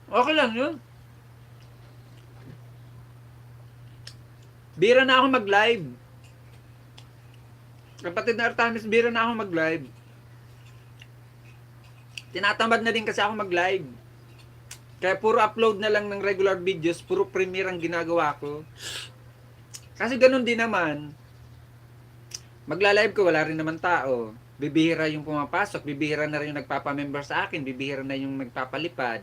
Okay lang yun. Bira na ako mag-live. Kapatid na Artamis, bira na ako mag-live. Tinatamad na din kasi ako mag-live. Kaya puro upload na lang ng regular videos, puro premiere ang ginagawa ko. Kasi ganun din naman. Magla-live ko, wala rin naman tao. Bibihira yung pumapasok, bibihira na rin yung nagpapa-member sa akin, bibihira na yung nagpapalipad.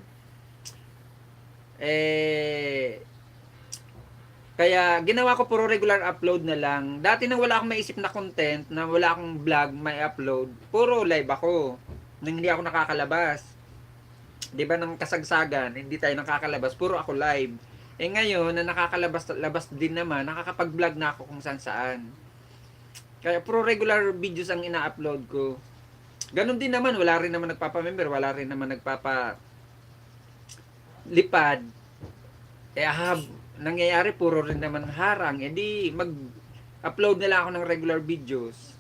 Kaya ginawa ko puro regular upload na lang. Dati nang wala akong maisip na content, na wala akong vlog may upload, puro live ako. Nang hindi ako nakakalabas. 'Di ba nang kasagsagan, hindi tayo nakakalabas, puro ako live. Ngayon na nakakalabas din naman, nakakapag-vlog na ako kung saan-saan. Kaya puro regular videos ang ina-upload ko. Ganon din naman, wala rin naman nagpapa-member, wala rin naman nagpapa-lipad. Nangyayari puro rin naman harang. Di mag-upload na lang ako ng regular videos.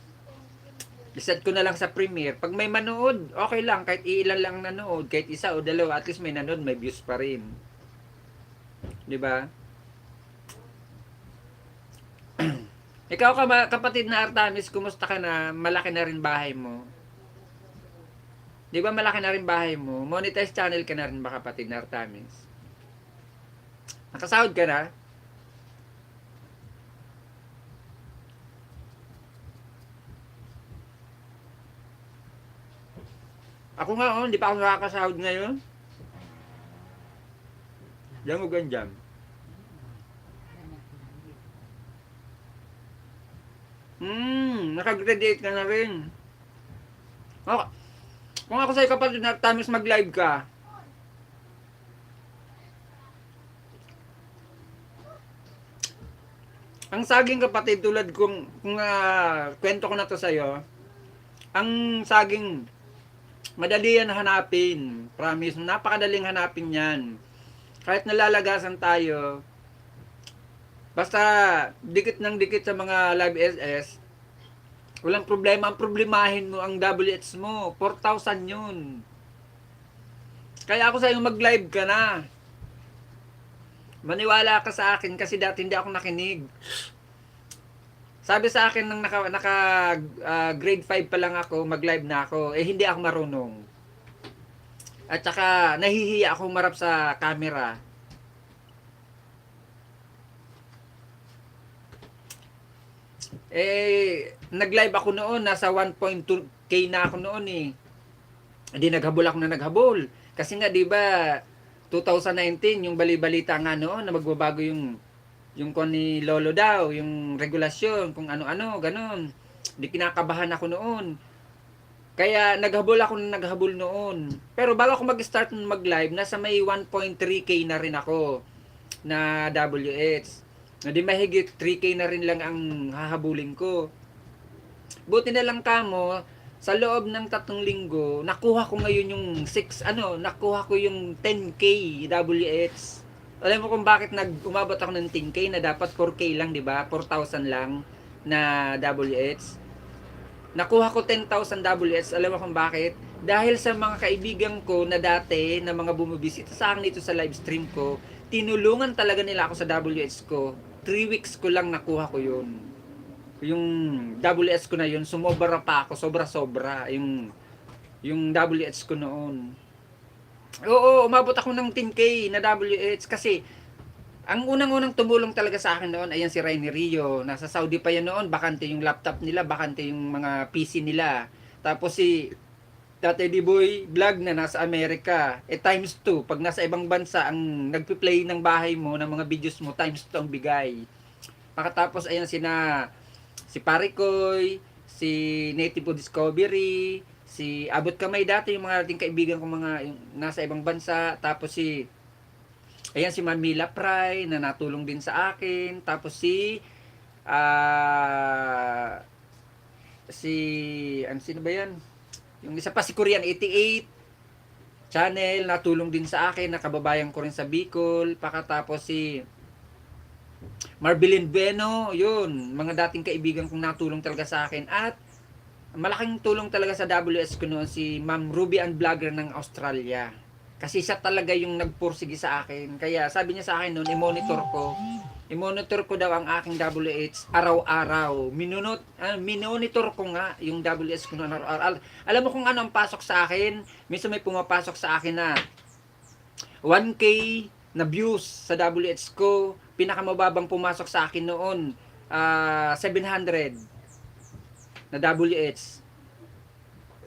Iset ko na lang sa Premiere. Pag may manood, okay lang. Kahit ilan lang nanood, kahit isa o dalawa, at least may nanood, may views pa rin. 'Di ba? Ikaw kapatid na Artamis, kumusta ka na? Malaki na rin bahay mo. 'Di ba malaki na rin bahay mo? Monetize channel ka na rin ba kapatid na Artamis? Nakasahod ka na? Ako nga hindi pa ako nakakasahod ngayon. Diyan mo ganyan. Nakagraduate ka na rin. Okay. Kung ako sa'yo kapatid na Artamis, mag-live ka. Ang saging kapatid, tulad kung kwento ko na to sa'yo, ang saging, madali yan hanapin. Promise, napakadaling hanapin yan. Kahit nalalagasan tayo, basta dikit ng dikit sa mga live SS, walang problema. Ang problemahin mo, ang WH mo, 4,000 yun. Kaya ako sa'yo, mag-live ka na. Maniwala ka sa akin kasi dati hindi ako nakinig. Sabi sa akin nang grade 5 pa lang ako, mag-live na ako. Hindi ako marunong. At saka nahihiya ako marap sa camera. Nag-live ako noon, nasa 1.2k na ako noon eh. Hindi naghabol ako na naghabol. Kasi nga 'di ba 2019 yung bali-balita nga noon na magbabago yung kon ni Lolo daw, yung regulasyon, kung ano-ano, ganun. Di kinakabahan ako noon. Kaya naghabol noon. Pero bago ako mag-start mag-live, nasa may 1.3k na rin ako na WH. Na di mahigit 3k na rin lang ang hahabulin ko. Buti na lang kamo, sa loob ng 3 linggo, nakuha ko ngayon yung nakuha ko yung 10k WH. Alam mo kung bakit umabot ako ng 10k na dapat 4k lang, di ba? 4,000 lang na WH. Nakuha ko 10,000 WH. Alam mo kung bakit? Dahil sa mga kaibigan ko na dati, na mga bumibisita sa akin dito sa live stream ko, tinulungan talaga nila ako sa WH ko. 3 weeks ko lang nakuha ko yun. Yung WH ko na yun, sumobra pa ako, sobra-sobra yung WH ko noon. Oo, umabot ako ng 10k na WH kasi ang unang-unang tumulong talaga sa akin noon, ayan si Rainy Rio. Nasa Saudi pa yan noon, bakante yung laptop nila, bakante yung mga PC nila. Tapos si Tatay D-Boy vlog na nasa Amerika, times 2. Pag nasa ibang bansa, ang nagpi-play ng bahay mo, ng mga videos mo, times 2 ang bigay. Pakatapos ayan si Parikoy, si Native Discovery, si Abot Kamay dati, yung mga ating kaibigan ko yung nasa ibang bansa. Tapos si Manmila Pry na natulong din sa akin. Tapos si Ah, sino ba yan? Yung isa pa si Korean 88 channel, natulong din sa akin, nakababayan ko rin sa Bicol. Pakatapos si Marbilin Bueno, yun, mga dating kaibigan kong natulong talaga sa akin. At malaking tulong talaga sa WS ko noon si Ma'am Ruby Ann Vlogger ng Australia. Kasi siya talaga yung nagpursige sa akin. Kaya sabi niya sa akin noon, i-monitor ko. I-monitor ko daw ang aking WH araw-araw. Minonitor ko nga yung WS ko noon araw-araw. Alam mo kung ano ang pasok sa akin? Minsan may pumapasok sa akin na 1K na views sa WH ko. Pinakamababang pumasok sa akin noon, 700 na WH.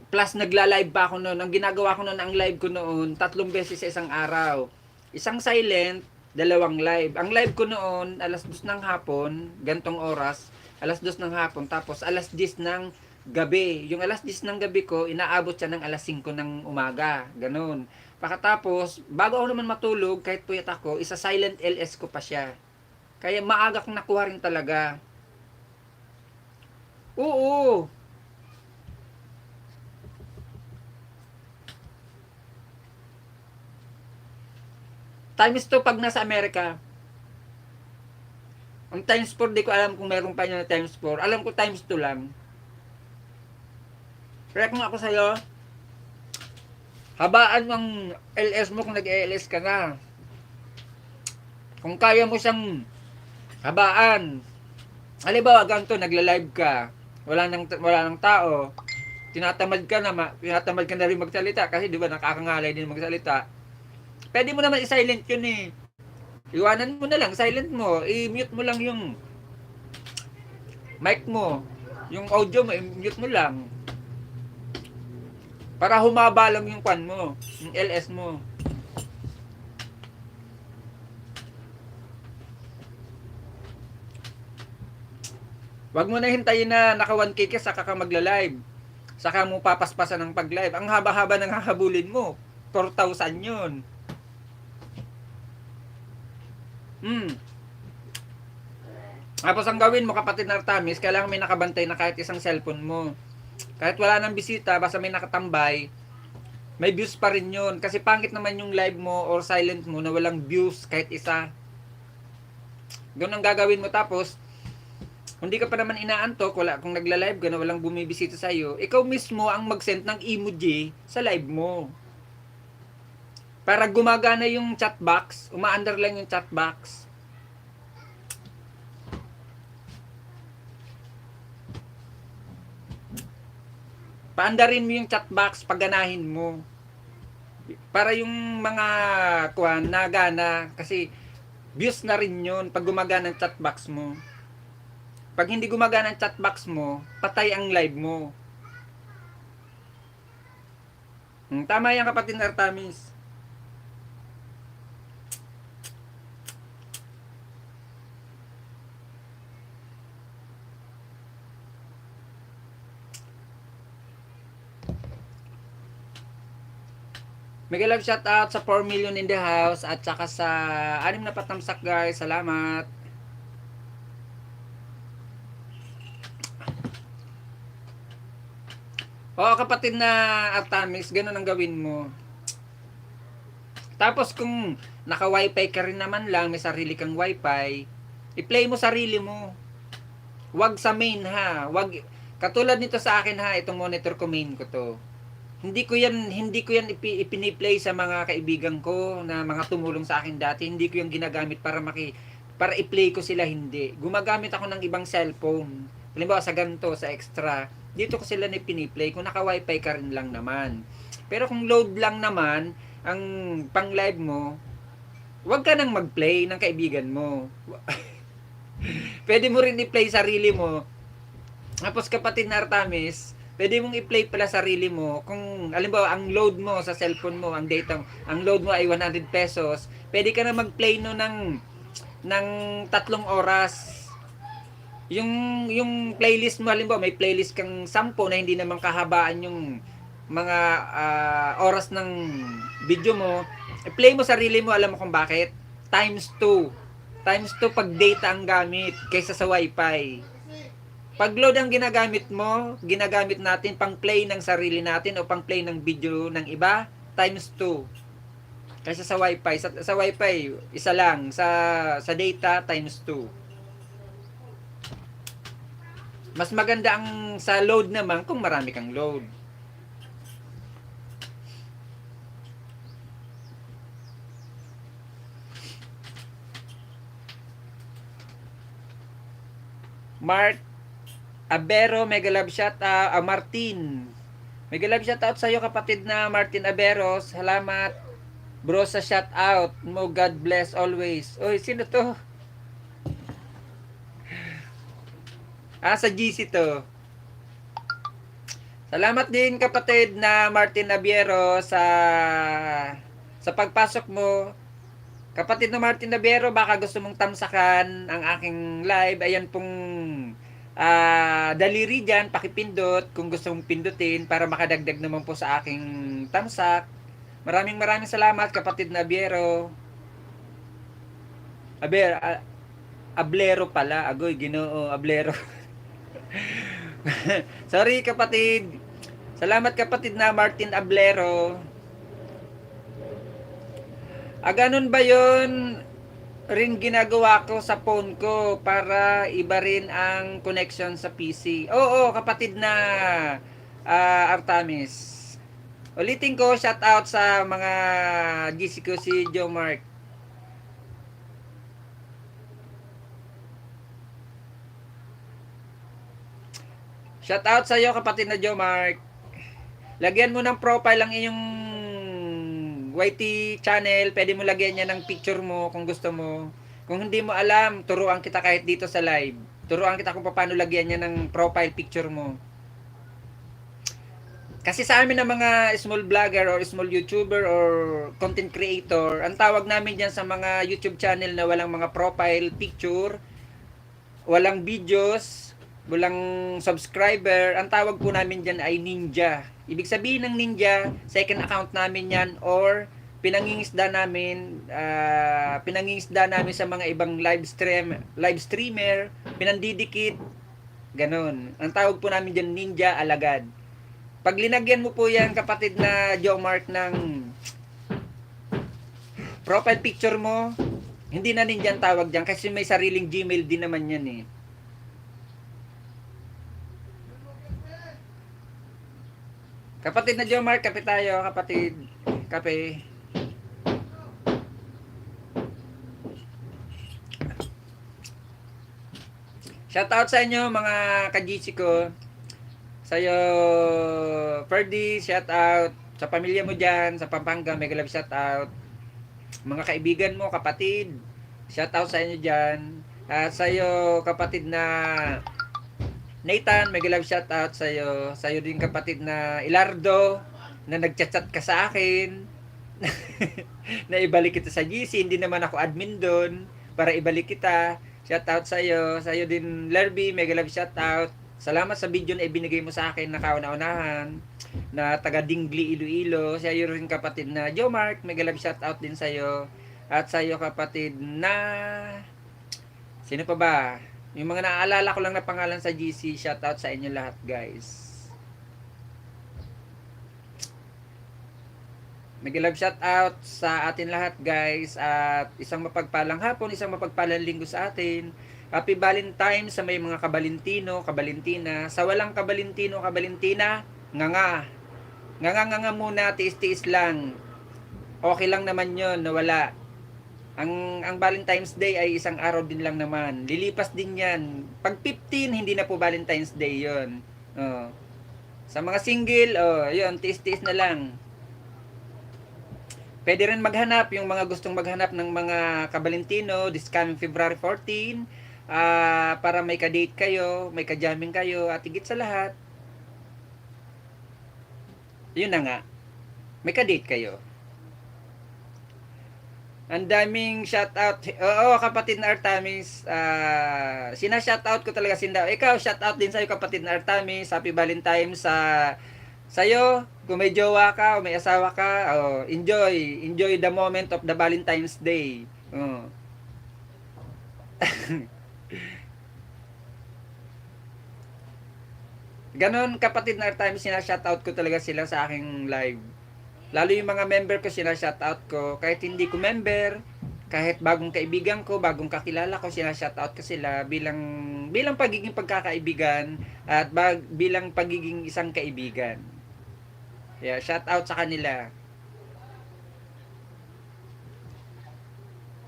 Plus nagla-live pa ako noon. Ang ginagawa ko noon, ang live ko noon, 3 beses sa isang araw. Isang silent, 2 live. Ang live ko noon, alas 2 ng hapon, gantong oras, alas 2 ng hapon, tapos alas 10 ng gabi. Yung alas 10 ng gabi ko, inaabot siya ng alas 5 ng umaga. Ganon. Pagkatapos, bago ako naman matulog, kahit puyat ako, isa silent LS ko pa siya. Kaya maaga kong nakuha rin talaga. Oo. Times 2 pag nasa Amerika. Ang times 4, di ko alam kung meron pa niya na times 4. Alam ko times 2 lang. Kaya kung ako sa'yo, habaan ang LS mo kung nag-LS ka na. Kung kaya mo siyang habaan. Halimbawa, ganito, nagla-live ka. Wala nang tao. Tinatamad ka na rin magsalita kasi di ba nakakangalay din magsalita. Pwede mo naman i-silent yun eh. Iwanan mo na lang, silent mo. I-mute mo lang yung mic mo. Yung audio mo, i-mute mo lang. Para humaba lang yung kwan mo, yung LS mo. Wag mo na hintayin na naka 1K ka saka ka magla-live. Saka mo papaspasan ng pag-live. Ang haba-haba ng hahabulin mo. 4,000 yun. Tapos ang gawin mo, kapatid na Artamis, kailangan may nakabantay na kahit isang cellphone mo. Kahit wala nang bisita, basta may nakatambay, may views pa rin yun. Kasi pangit naman yung live mo or silent mo na walang views kahit isa. Ganun ang gagawin mo. Tapos, hindi ka pa naman inaantok, kung nagla-live ka na walang bumibisita sa'yo, ikaw mismo ang mag-send ng emoji sa live mo. Para gumagana yung chat box, uma-underline yung chat box. Paandarin mo yung chat box, pagganahin mo. Para yung mga kuwan nagana, kasi views na rin yun pag gumagana ang chat box mo. Pag hindi gumagana ang chat box mo, patay ang live mo. Tama yan, kapatid na Artamis. Mega love shout out sa 4 million in the house at saka sa 6 na patamsak guys. Salamat. Oo, kapatid na Artamis, ganun ang gawin mo. Tapos kung naka-wifi ka rin naman lang, may sarili kang wifi, i-play mo sarili mo. Wag sa main ha. Wag, katulad nito sa akin ha, itong monitor ko, main ko to. Hindi ko yan ipini-play sa mga kaibigan ko na mga tumulong sa akin dati. Hindi ko yan ginagamit para i-play ko sila, hindi. Gumagamit ako ng ibang cellphone. Halimbawa sa ganito, sa extra. Dito ko sila na piniplay kung naka-wifi ka rin lang naman. Pero kung load lang naman ang pang live mo, wag ka nang mag-play ng kaibigan mo. Pwede mo rin i-play sarili mo. Tapos kapatid na Artamis, pwede mong i-play pala sarili mo. Kung halimbawa ang load mo sa cellphone mo, ang data, ang load mo ay 100 pesos, pwede ka na mag-play no ng 3 oras. Yung playlist mo, halimbawa may playlist kang 10 na hindi naman kahabaan yung mga oras ng video mo, i-play mo sarili mo, alam mo kung bakit? Times 2. Times 2 pag data ang gamit kaysa sa wifi. Pag load ang ginagamit mo, ginagamit natin pang play ng sarili natin o pang play ng video ng iba, times 2. Kaysa sa wifi. Sa wifi, isa lang. Sa data, times 2. Mas maganda ang sa load naman kung marami kang load. Mark Abero, mega love shout out. Martin, mega love shout out sa iyo kapatid na Martin Abero. Salamat bro sa shout out mo. God bless always. Oy, sino to? Sa GC to. Salamat din kapatid na Martin Abiero sa pagpasok mo. Kapatid na Martin Abiero, baka gusto mong tamsakan ang aking live. Ayan pong daliri dyan, pakipindot kung gusto mong pindutin para makadagdag naman po sa aking tamsak. Maraming salamat kapatid na Abiero. Ablero pala. Agoy, Ginoo, Ablero. Sorry kapatid. Salamat kapatid na Martin Ablero. Ganun ba yun rin ginagawa ko sa phone ko para iba rin ang connection sa PC? Oo, kapatid na Artamis. Ulitin ko, shout out sa mga GC ko, si Joe Mark. Shout out sa iyo kapatid na Joe Mark. Lagyan mo ng profile ang iyong YT channel. Pwede mo lagyan niya ng picture mo kung gusto mo. Kung hindi mo alam, turuan kita kahit dito sa live. Turuan kita kung paano lagyan niya ng profile picture mo. Kasi sa amin ng mga small vlogger or small YouTuber or content creator, ang tawag namin dyan sa mga YouTube channel na walang mga profile picture, walang videos, walang subscriber, ang tawag po namin dyan ay ninja. Ibig sabihin ng ninja, second account namin yan or pinangingisda namin sa mga ibang live streamer, pinandidikit, ganun. Ang tawag po namin dyan ninja alagad. Pag linagyan mo po yan kapatid na Joe Mark ng profile picture mo, hindi na ninja ang tawag dyan kasi may sariling Gmail din naman yan eh. Kapatid na Joe Mark, kape tayo, kapatid. Kape. Shout out sa inyo mga ka-GC ko. Sa'yo, Ferdy, shout out. Sa pamilya mo dyan, sa Pampanga, mega love shout out. Mga kaibigan mo, kapatid, shout out sa inyo dyan. At sa'yo, kapatid na Nathan, mega love shout out sa'yo. Sa'yo din kapatid na Ilardo, na nagchat-chat ka sa akin. Na ibalik kita sa GC, hindi naman ako admin doon para ibalik kita. Shout out sa'yo. Sa'yo din Lerby, mega love shout out. Salamat sa video na ibinigay mo sa akin na kauna-unahan na taga Dingli, Iloilo. Sa'yo rin kapatid na Joe Mark, mega love shout out din sa'yo. At sa'yo kapatid na sino pa ba? Yung mga naaalala ko lang na pangalan sa GC, shout out sa inyo lahat guys. Mega love shout out sa atin lahat guys. At isang mapagpalang hapon, isang mapagpalang linggo sa atin. Happy Valentine sa may mga kabalintino, kabalintina. Sa walang kabalintino, kabalintina, nganga. Nganga muna, tiis-tiis lang. Okay lang naman yon na wala. Ang Valentine's Day ay isang araw din lang naman. Lilipas din yan. Pag 15, hindi na po Valentine's Day yon. Oh. Sa mga single, yun, tiis-tiis na lang. Pwede rin maghanap, yung mga gustong maghanap ng mga kabalintino, this coming February 14, para may ka-date kayo, may ka-jamming kayo, at higit sa lahat, yun na nga, may ka-date kayo. Ang daming shoutout. Oo, kapatid na Artamis. Sina-shoutout ko talaga sinda. Ikaw, shoutout din sa'yo kapatid na Artamis. Happy Valentine's sa'yo. Kung may jowa ka o may asawa ka, enjoy the moment of the Valentine's Day. Ganon kapatid na time, sinashoutout ko talaga sila sa aking live. Lalo yung mga member ko, sinashoutout ko. Kahit hindi ko member, kahit bagong kaibigan ko, bagong kakilala ko, sinashoutout ko sila bilang pagiging pagkakaibigan at bilang pagiging isang kaibigan. Yeah, shoutout sa kanila.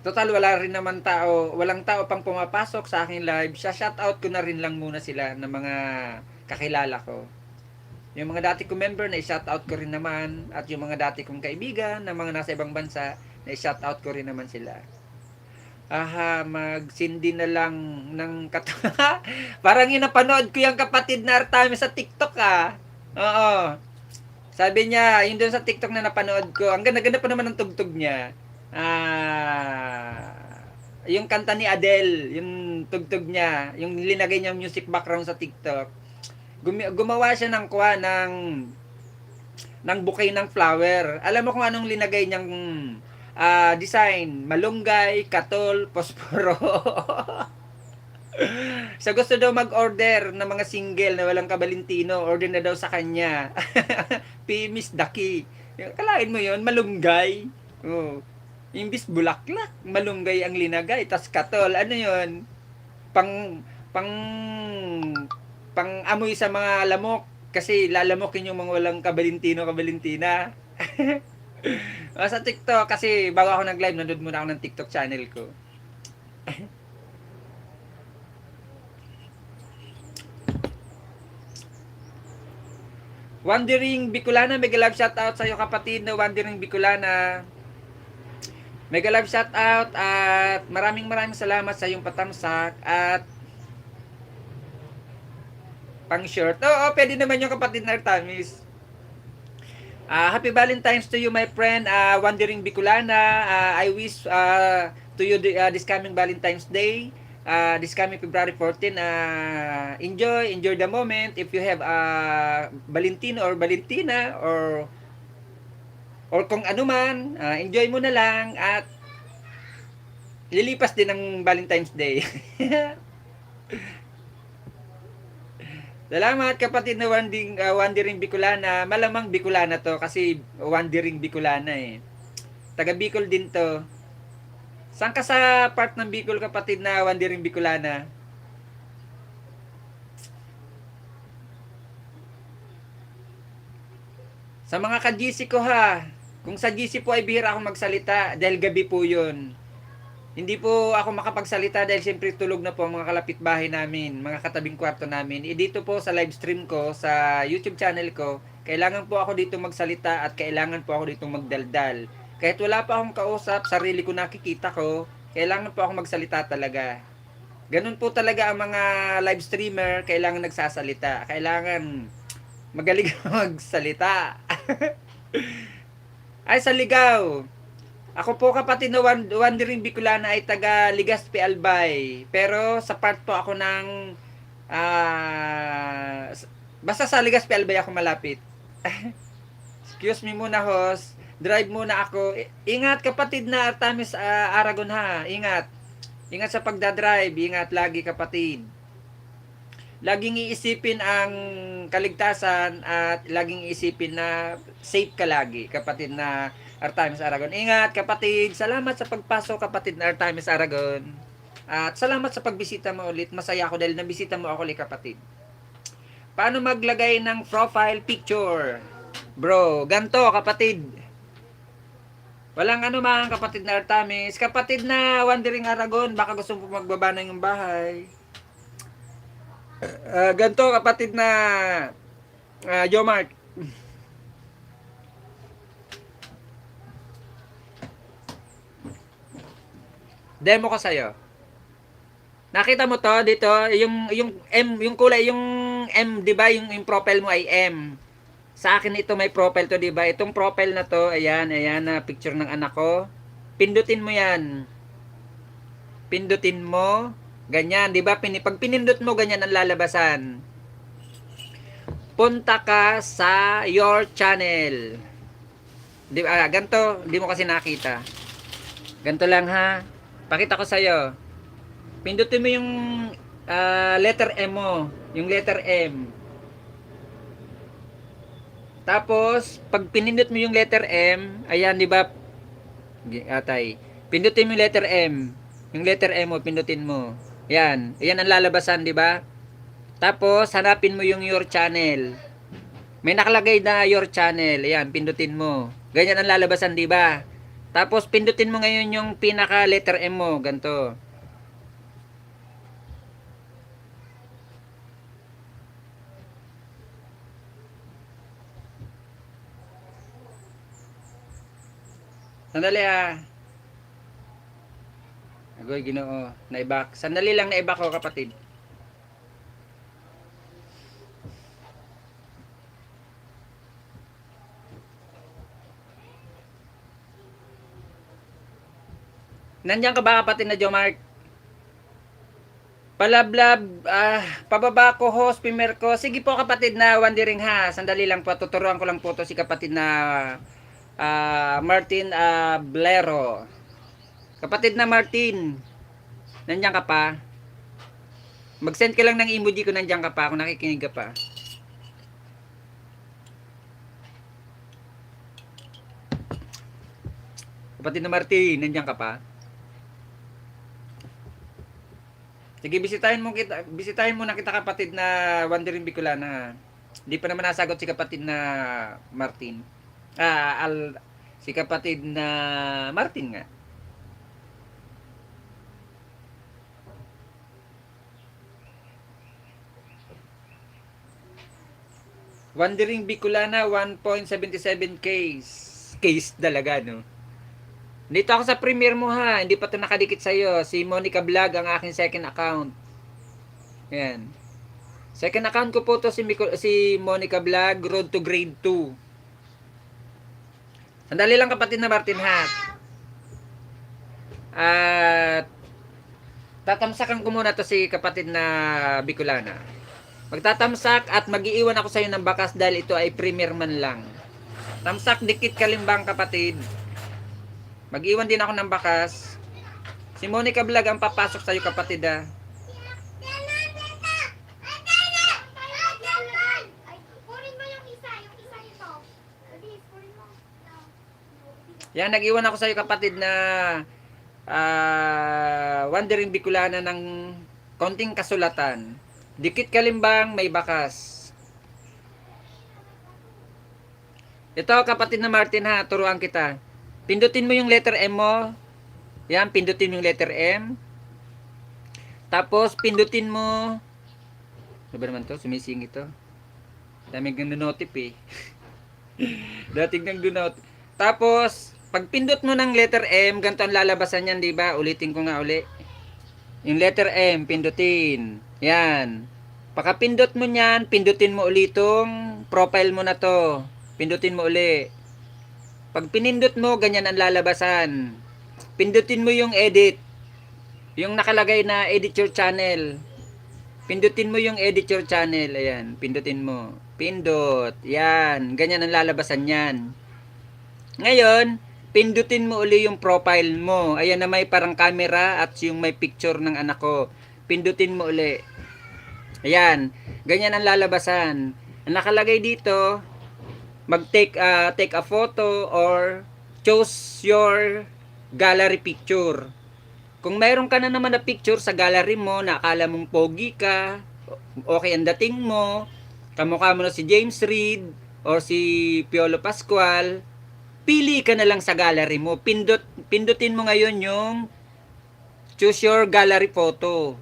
Total, walang tao pang pumapasok sa aking live. Shoutout ko na rin lang muna sila ng mga kakilala ko. Yung mga dati kong member na i-shoutout ko rin naman, at yung mga dati kong kaibigan na mga nasa ibang bansa na i-shoutout ko rin naman sila. Aha, magsindi na lang ng parang yung napanood ko yung kapatid na Artami sa TikTok ah. Oo. Sabi niya, yun doon sa TikTok na napanood ko, ang ganda-ganda pa naman ng tugtog niya. Yung kanta ni Adele, yung tugtog niya, yung linagay niya music background sa TikTok. Gumawa siya ng bouquet ng flower. Alam mo kung anong linagay niyang design? Malunggay, katol, posporo. Sa gusto daw mag-order ng mga single na walang kabalintino, order na daw sa kanya. P. Miss Daki. Kalain mo yon, malunggay. Oh. Imbis bulaklak, malunggay ang linagay, tas katol. Ano yon? Pang pang pang amoy sa mga lamok kasi lalamokin yung mga walang kabalintina. Sa TikTok kasi bago ako nag-live, nanood muna ako ng TikTok channel ko. Wandering Bicolana, mega love shoutout sa iyo kapatid na Wandering Bicolana. Mega love shoutout at maraming salamat sa iyong patamsak at pang short. Oo, pwede naman yung kapatid na Artamis. Happy Valentine's to you my friend, Wandering Bicolana. I wish to you this coming Valentine's Day. This coming February 14, enjoy the moment. If you have Valentino or Valentina or kung ano man, enjoy mo na lang at lilipas din ang Valentine's Day. Salamat kapatid na Wandering Bicolana. Malamang Bicolana to kasi Wandering Bicolana eh. Taga Bicol din to. Saan ka sa part ng Bicol kapatid na Wandering Bicolana? Sa mga ka-GC ko ha. Kung sa GC po ay bihira akong magsalita dahil gabi po yun. Hindi po ako makapagsalita dahil siyempre tulog na po ang mga kalapit bahay namin, mga katabing kwarto namin. Dito po sa live stream ko, sa YouTube channel ko, kailangan po ako dito magsalita at kailangan po ako dito magdaldal. Kahit wala pa akong kausap, sarili ko nakikita ko, kailangan po ako magsalita talaga. Ganun po talaga ang mga live streamer, kailangan nagsasalita. Kailangan magaling magsalita. Ay, sa ligaw. Ako po kapatid na Wandering Bicolana ay taga Legazpi Albay. Pero sa part po ako ng basta sa Legazpi Albay ako malapit. Excuse me muna host. Drive muna ako. Ingat kapatid na Artamis Aragon ha. Ingat. Ingat sa pagdadrive. Ingat lagi kapatid. Laging iisipin ang kaligtasan at laging iisipin na safe ka lagi kapatid na Artamis Aragon. Ingat kapatid. Salamat sa pagpasok kapatid na Artamis Aragon. At salamat sa pagbisita mo ulit. Masaya ako dahil nabisita mo ako ulit kapatid. Paano maglagay ng profile picture? Bro, ganto kapatid. Walang ano man kapatid na Artamis. Kapatid na Wandering Aragon. Baka gusto mo magbaba na yung bahay. Ganto kapatid na Jomark. Demo ko sa'yo. Nakita mo to dito, yung M, yung kulay, yung M, 'di ba? Yung profile mo ay M. Sa akin ito may profile to, 'di ba? Itong profile na to, ayan na picture ng anak ko. Pindutin mo 'yan. Pindutin mo, ganyan, 'di ba? Pag pinindot mo ganyan ang lalabasan. Punta ka sa your channel. 'Di ba? Ganto, hindi mo kasi nakita. Ganto lang ha. Pakita ko sa iyo. Pindutin mo yung letter M mo. Yung letter M. Tapos, pag pinindot mo yung letter M, ayan, di ba? Atay. Pindutin mo yung letter M. Yung letter M mo, pindutin mo. Yan. Ayan ang lalabasan, di ba? Tapos, hanapin mo yung your channel. May nakalagay na your channel. Ayan, pindutin mo. Ganyan ang lalabasan, di ba? Tapos, pindutin mo ngayon yung pinaka letter M mo. Ganto. Sandali ah. Agoy, Ginoo. Naibak. Sandali lang naibak ko, kapatid. Nandiyan ka ba, kapatid na Jomart? Palablab, pababa ko, host, pimer ko. Sige po, kapatid na wandering ha. Sandali lang po, tuturuan ko lang po to si kapatid na Martin Blero. Kapatid na Martin, nandiyan ka pa? Mag-send ka lang ng emoji ko nandiyan ka pa, kung nakikinig ka pa. Kapatid na Martin, nandiyan ka pa? Sige, bisitahin mo na kita, kapatid na Wandering Bicolana. Hindi pa naman nasagot si kapatid na Martin. Si kapatid na Martin nga. Wandering Bicolana 1.77 case talaga, no? Dito ako sa premiere mo ha, hindi pa ito nakadikit sa'yo. Si Monica Vlog ang aking second account. Yan. Second account ko po to si Monica Vlog, Road to Grade 2. Sandali lang, kapatid na Martin ha. At tatamsakan ko muna to si kapatid na Bicolana. Magtatamsak at mag-iiwan ako sa'yo ng bakas dahil ito ay premiere man lang. Tamsak, dikit kalimbang, kapatid. Mag-iwan din ako ng bakas. Si Monica Vlog ang papasok sa'yo, kapatid ah. Yan, nag-iwan ako sa'yo, kapatid na Wandering Bicolana ng konting kasulatan. Dikit kalimbang, may bakas. Ito, kapatid na Martin ha, turuan kita. Pindutin mo yung letter M mo. Yan, pindutin mo yung letter M. Tapos, pindutin mo. Ano ba naman to? Sumising ito. Daming nang notip eh. Dating nang dunot. Tapos, pag pindot mo ng letter M, ganito ang lalabasan yan, di ba? Ulitin ko nga uli. Yung letter M, pindutin. Yan. Pagkapindot mo yan, pindutin mo ulit itong profile mo na to. Pindutin mo uli. Pag pinindot mo, ganyan ang lalabasan. Pindutin mo yung edit. Yung nakalagay na edit your channel. Pindutin mo yung edit your channel. Ayan, pindutin mo. Pindot. Yan, ganyan ang lalabasan yan. Ngayon, pindutin mo uli yung profile mo. Ayan na may parang camera at yung may picture ng anak ko. Pindutin mo uli. Ayan, ganyan ang lalabasan. Ang nakalagay dito, take a photo or choose your gallery picture. Kung mayroon ka na naman na picture sa gallery mo na akala mong pogi ka, okay ang dating mo, kamukha mo na si James Reid or si Piolo Pascual, pili ka na lang sa gallery mo. Pindutin mo ngayon yung choose your gallery photo.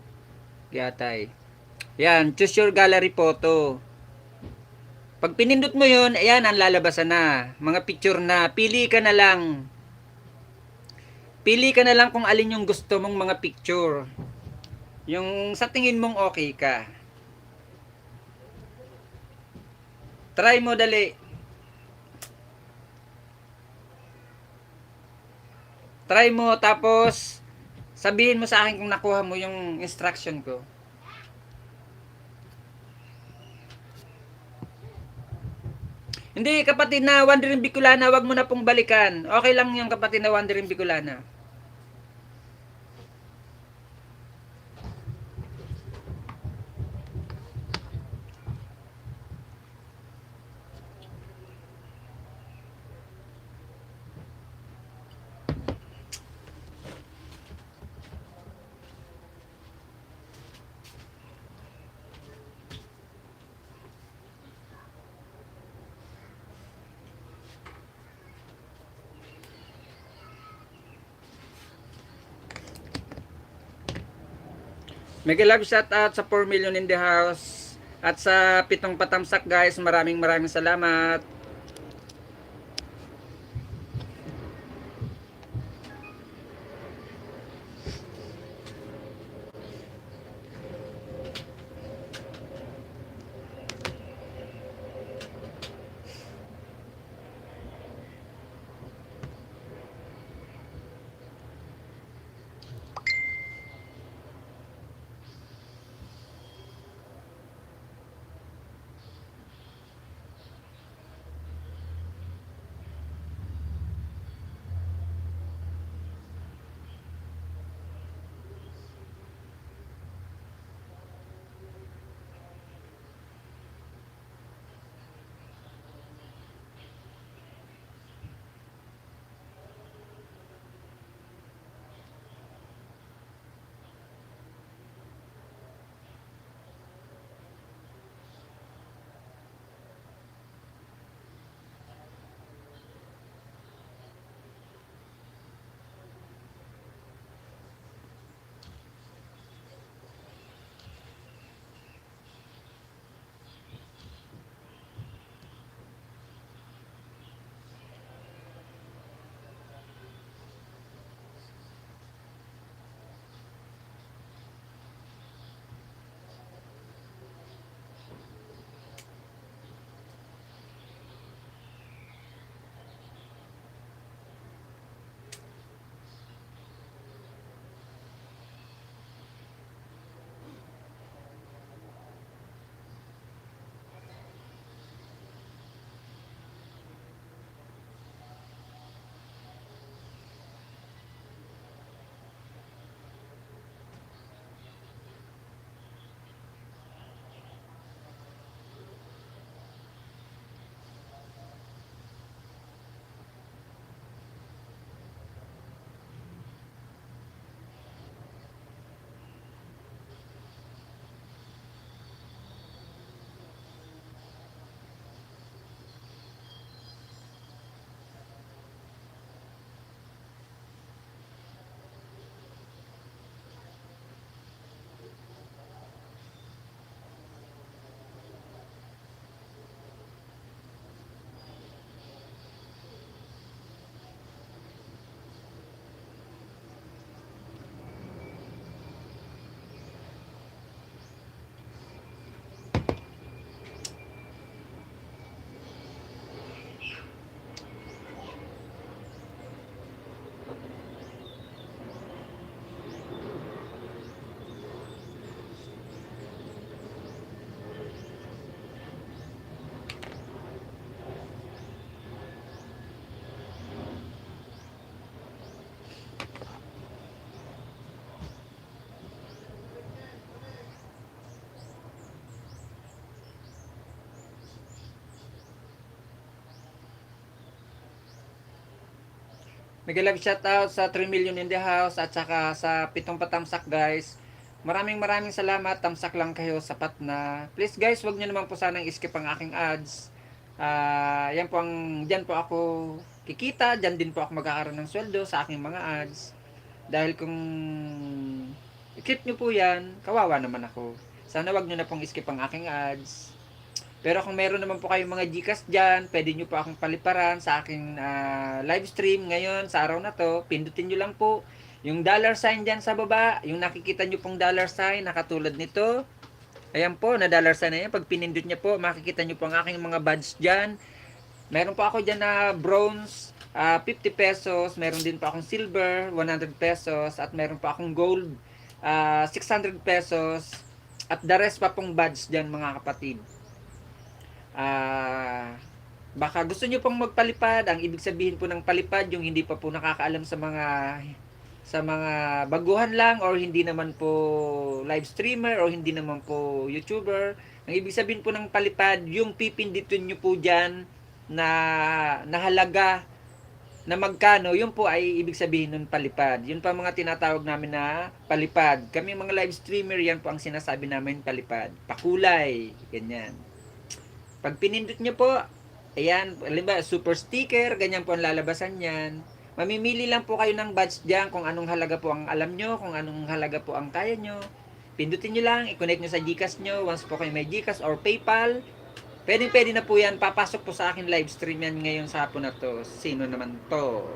Yatay. Yan, choose your gallery photo. Pag pinindot mo yun, ayan ang lalabasan na. Mga picture na. Pili ka na lang. Pili ka na lang kung alin yung gusto mong mga picture. Yung sa tingin mong okay ka. Try mo dali. Try mo tapos sabihin mo sa akin kung nakuha mo yung instruction ko. Hindi, kapatid na Wandering Bicolana, wag mo na pong balikan. Okay lang yung kapatid na Wandering Bicolana. Mega love shout out sa 4 million in the house. At sa pitong patamsak guys, maraming salamat. Mega love shoutout sa 3 million in the house at saka sa pitong patamsak guys. Maraming salamat. Tamsak lang kayo, sapat na. Please guys, wag niyo naman po sanang skip ang aking ads. Yan po diyan po ako kikita, diyan din po ako magkakaroon ng sweldo sa aking mga ads. Dahil kung i-skip niyo po yan, kawawa naman ako. Sana wag niyo na pong skip ang aking ads. Pero kung meron naman po kayong mga Gcash dyan, pwede nyo po akong paliparan sa aking live stream ngayon sa araw na to. Pindutin nyo lang po yung dollar sign dyan sa baba. Yung nakikita nyo pong dollar sign na katulad nito. Ayan po, na dollar sign na yan. Pag pinindot nyo po, makikita nyo po ang aking mga badge dyan. Meron po ako dyan na bronze, 50 pesos. Meron din po akong silver, 100 pesos. At meron po akong gold, 600 pesos. At the rest pa pong badge dyan mga kapatid. Baka gusto nyo pong magpalipad. Ang ibig sabihin po ng palipad, yung hindi pa po nakakaalam sa mga baguhan lang or hindi naman po live streamer or hindi naman po YouTuber. Ang ibig sabihin po ng palipad, yung pipindutin nyo po dyan na halaga na magkano, yun po ay ibig sabihin nun palipad. Yun pa mga tinatawag namin na palipad. Kami mga live streamer, yan po ang sinasabi namin palipad. Pakulay, ganyan. Pag pinindot nyo po, ayan, halimbawa, super sticker, ganyan po ang lalabasan yan. Mamimili lang po kayo ng badge dyan kung anong halaga po ang alam nyo, kung anong halaga po ang kaya nyo. Pindutin nyo lang, i-connect nyo sa Gcash nyo. Once po kayo may Gcash or PayPal, pwede na po yan. Papasok po sa akin live stream yan ngayon sa hapon na to. Sino naman to?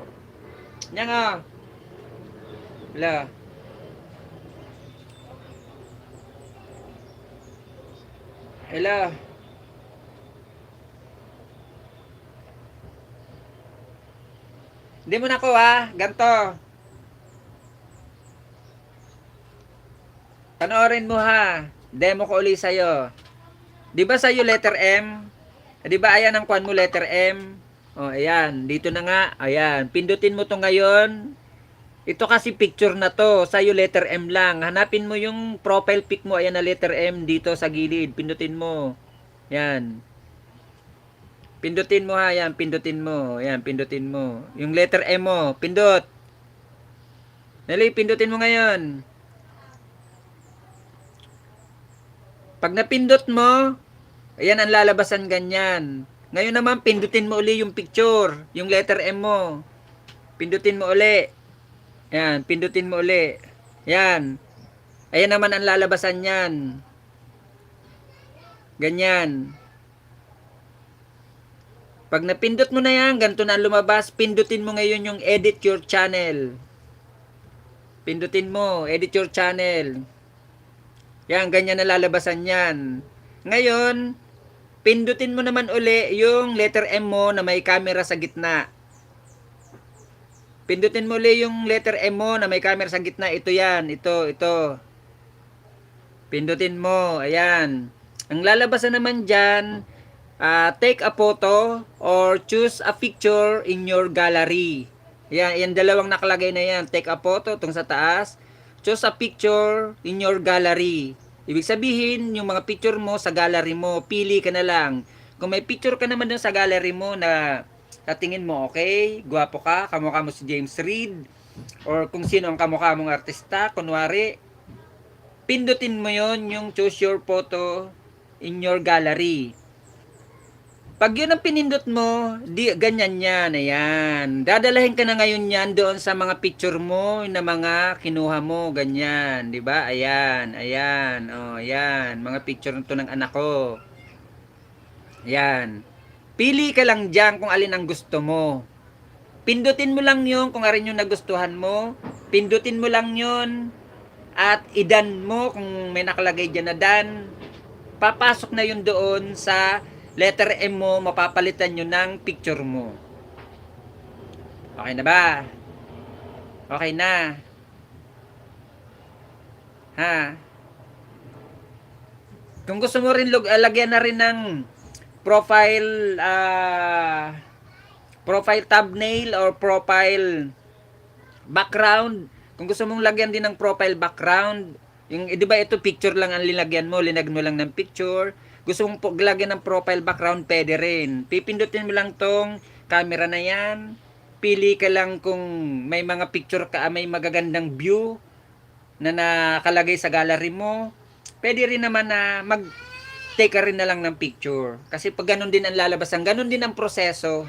Yan nga. Wala. Hello. Hindi mo na ko ha. Ganto. Panoorin mo ha. Demo ko uli sa'yo. Di ba sa'yo letter M? Di ba ayan ang kuan mo letter M? O ayan. Dito na nga. Ayan. Pindutin mo to ngayon. Ito kasi picture na to. Sa'yo letter M lang. Hanapin mo yung profile pic mo. Ayan na letter M dito sa gilid. Pindutin mo. Yan. Pindutin mo ha. Yan. Pindutin mo. Yan. Pindutin mo. Yung letter M mo. Pindot. Dali. Pindutin mo ngayon. Pag napindot mo, ayan ang lalabasan ganyan. Ngayon naman, pindutin mo uli yung picture. Yung letter M mo. Pindutin mo uli. Yan, pindutin mo uli. Yan. Ayan naman ang lalabasan yan. Ganyan. Pag napindot mo na yan, ganito na lumabas, pindutin mo ngayon yung edit your channel. Pindutin mo, edit your channel. Yan, ganyan na lalabasan yan. Ngayon, pindutin mo naman uli yung letter M mo na may camera sa gitna. Pindutin mo uli yung letter M mo na may camera sa gitna. Ito yan, ito. Pindutin mo, ayan. Ang lalabasan naman dyan, take a photo or choose a picture in your gallery. Yan dalawang nakalagay na yan. Take a photo, itong sa taas. Choose a picture in your gallery. Ibig sabihin, yung mga picture mo sa gallery mo, pili ka na lang. Kung may picture ka naman dun sa gallery mo na sa tingin mo, okay, gwapo ka, kamukha mo si James Reid, or kung sino ang kamukha mong artista, kunwari, pindutin mo yon yung choose your photo in your gallery. Pag yun ang pinindot mo, ganyan yan, ayan. Dadalahin ka na ngayon yan doon sa mga picture mo na mga kinuha mo, ganyan, di ba? Ayan, ayan, mga picture nito ng anak ko. Ayan. Pili ka lang dyan kung alin ang gusto mo. Pindutin mo lang yun kung alin yung nagustuhan mo. Pindutin mo lang yun at idan mo kung may nakalagay dyan na dan. Papasok na yun doon sa letter M mo, mapapalitan nyo ng picture mo. Okay na ba? Okay na. Ha? Kung gusto mo rin lagyan na rin ng profile profile thumbnail or profile background. Kung gusto mong lagyan din ng profile background, yung 'di ba ito picture lang ang linagyan mo, linagyan mo lang ng picture. Gusto mong lagyan ng profile background, pwede rin. Pipindutin mo lang tong camera na yan. Pili ka lang kung may mga picture ka, may magagandang view na nakalagay sa gallery mo. Pwede rin naman na mag-take ka rin na lang ng picture. Kasi pag ganun din ang lalabasan, ganun din ang proseso.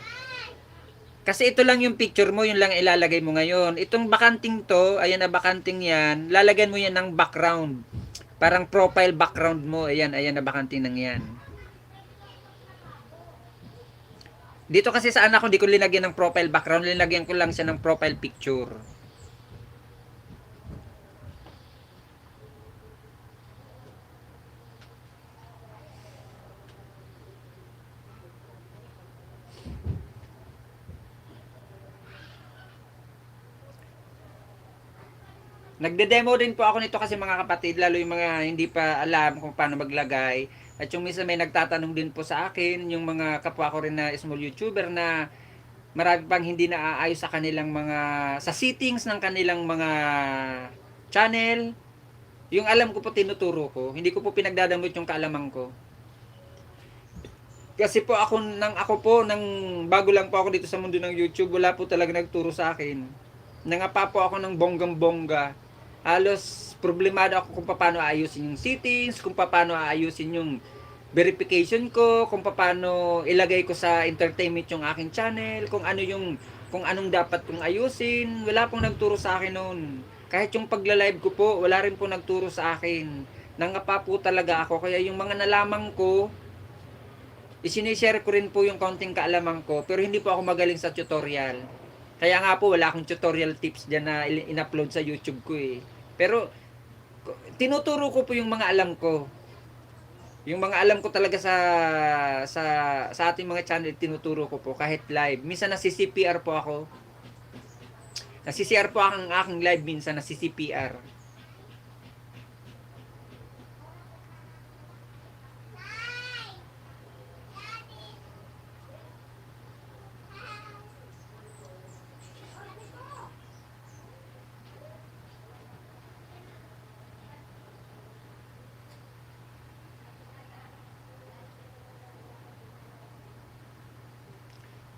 Kasi ito lang yung picture mo, yun lang ilalagay mo ngayon. Itong bakanting to, ayan na bakanting yan, lalagyan mo yan ng background. Parang profile background mo. Ayan na bakanting nang yan. Dito kasi sa anak ko, di ko linagyan ng profile background. Linagyan ko lang siya ng profile picture. Nagde-demo din po ako nito kasi mga kapatid, lalo yung mga hindi pa alam kung paano maglagay. At yung minsan may nagtatanong din po sa akin, yung mga kapwa ko rin na small YouTuber na marami pang hindi naaayos sa kanilang mga, sa settings ng kanilang mga channel. Yung alam ko po tinuturo ko, hindi ko po pinagdadamot yung kaalaman ko. Kasi po ako nang bago lang po ako dito sa mundo ng YouTube, wala po talaga nagturo sa akin. Nangapa po ako ng bonggang-bongga. Halos problemado ako kung paano ayusin yung settings, kung paano ayusin yung verification ko, kung paano ilagay ko sa entertainment yung aking channel, kung anong dapat kong ayusin. Wala pong nagturo sa akin noon. Kahit yung pagla-live ko po, wala rin po nagturo sa akin. Nangapa po talaga ako. Kaya yung mga nalaman ko, isinishare ko rin po yung kaunting kaalaman ko. Pero hindi po ako magaling sa tutorial. Kaya nga po, wala akong tutorial tips dyan na in-upload sa YouTube ko eh. Pero, tinuturo ko po yung mga alam ko. Yung mga alam ko talaga sa sa ating mga channel, tinuturo ko po kahit live. Minsan nasi-CPR po ako. Nasi-CR po ang aking live minsan, nasi-CPR.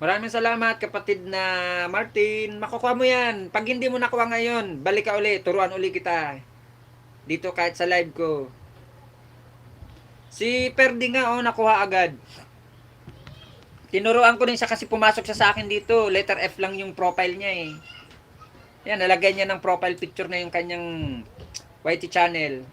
Maraming salamat kapatid na Martin. Makukuha mo yan. Pag hindi mo nakuha ngayon, balik ka uli. Turuan uli kita. Dito kahit sa live ko. Si Perdi nga oh, nakuha agad. Tinuruan ko din siya kasi pumasok siya sa akin dito. Letter F lang yung profile niya eh. Yan, nalagay niya ng profile picture na yung kanyang YT channel.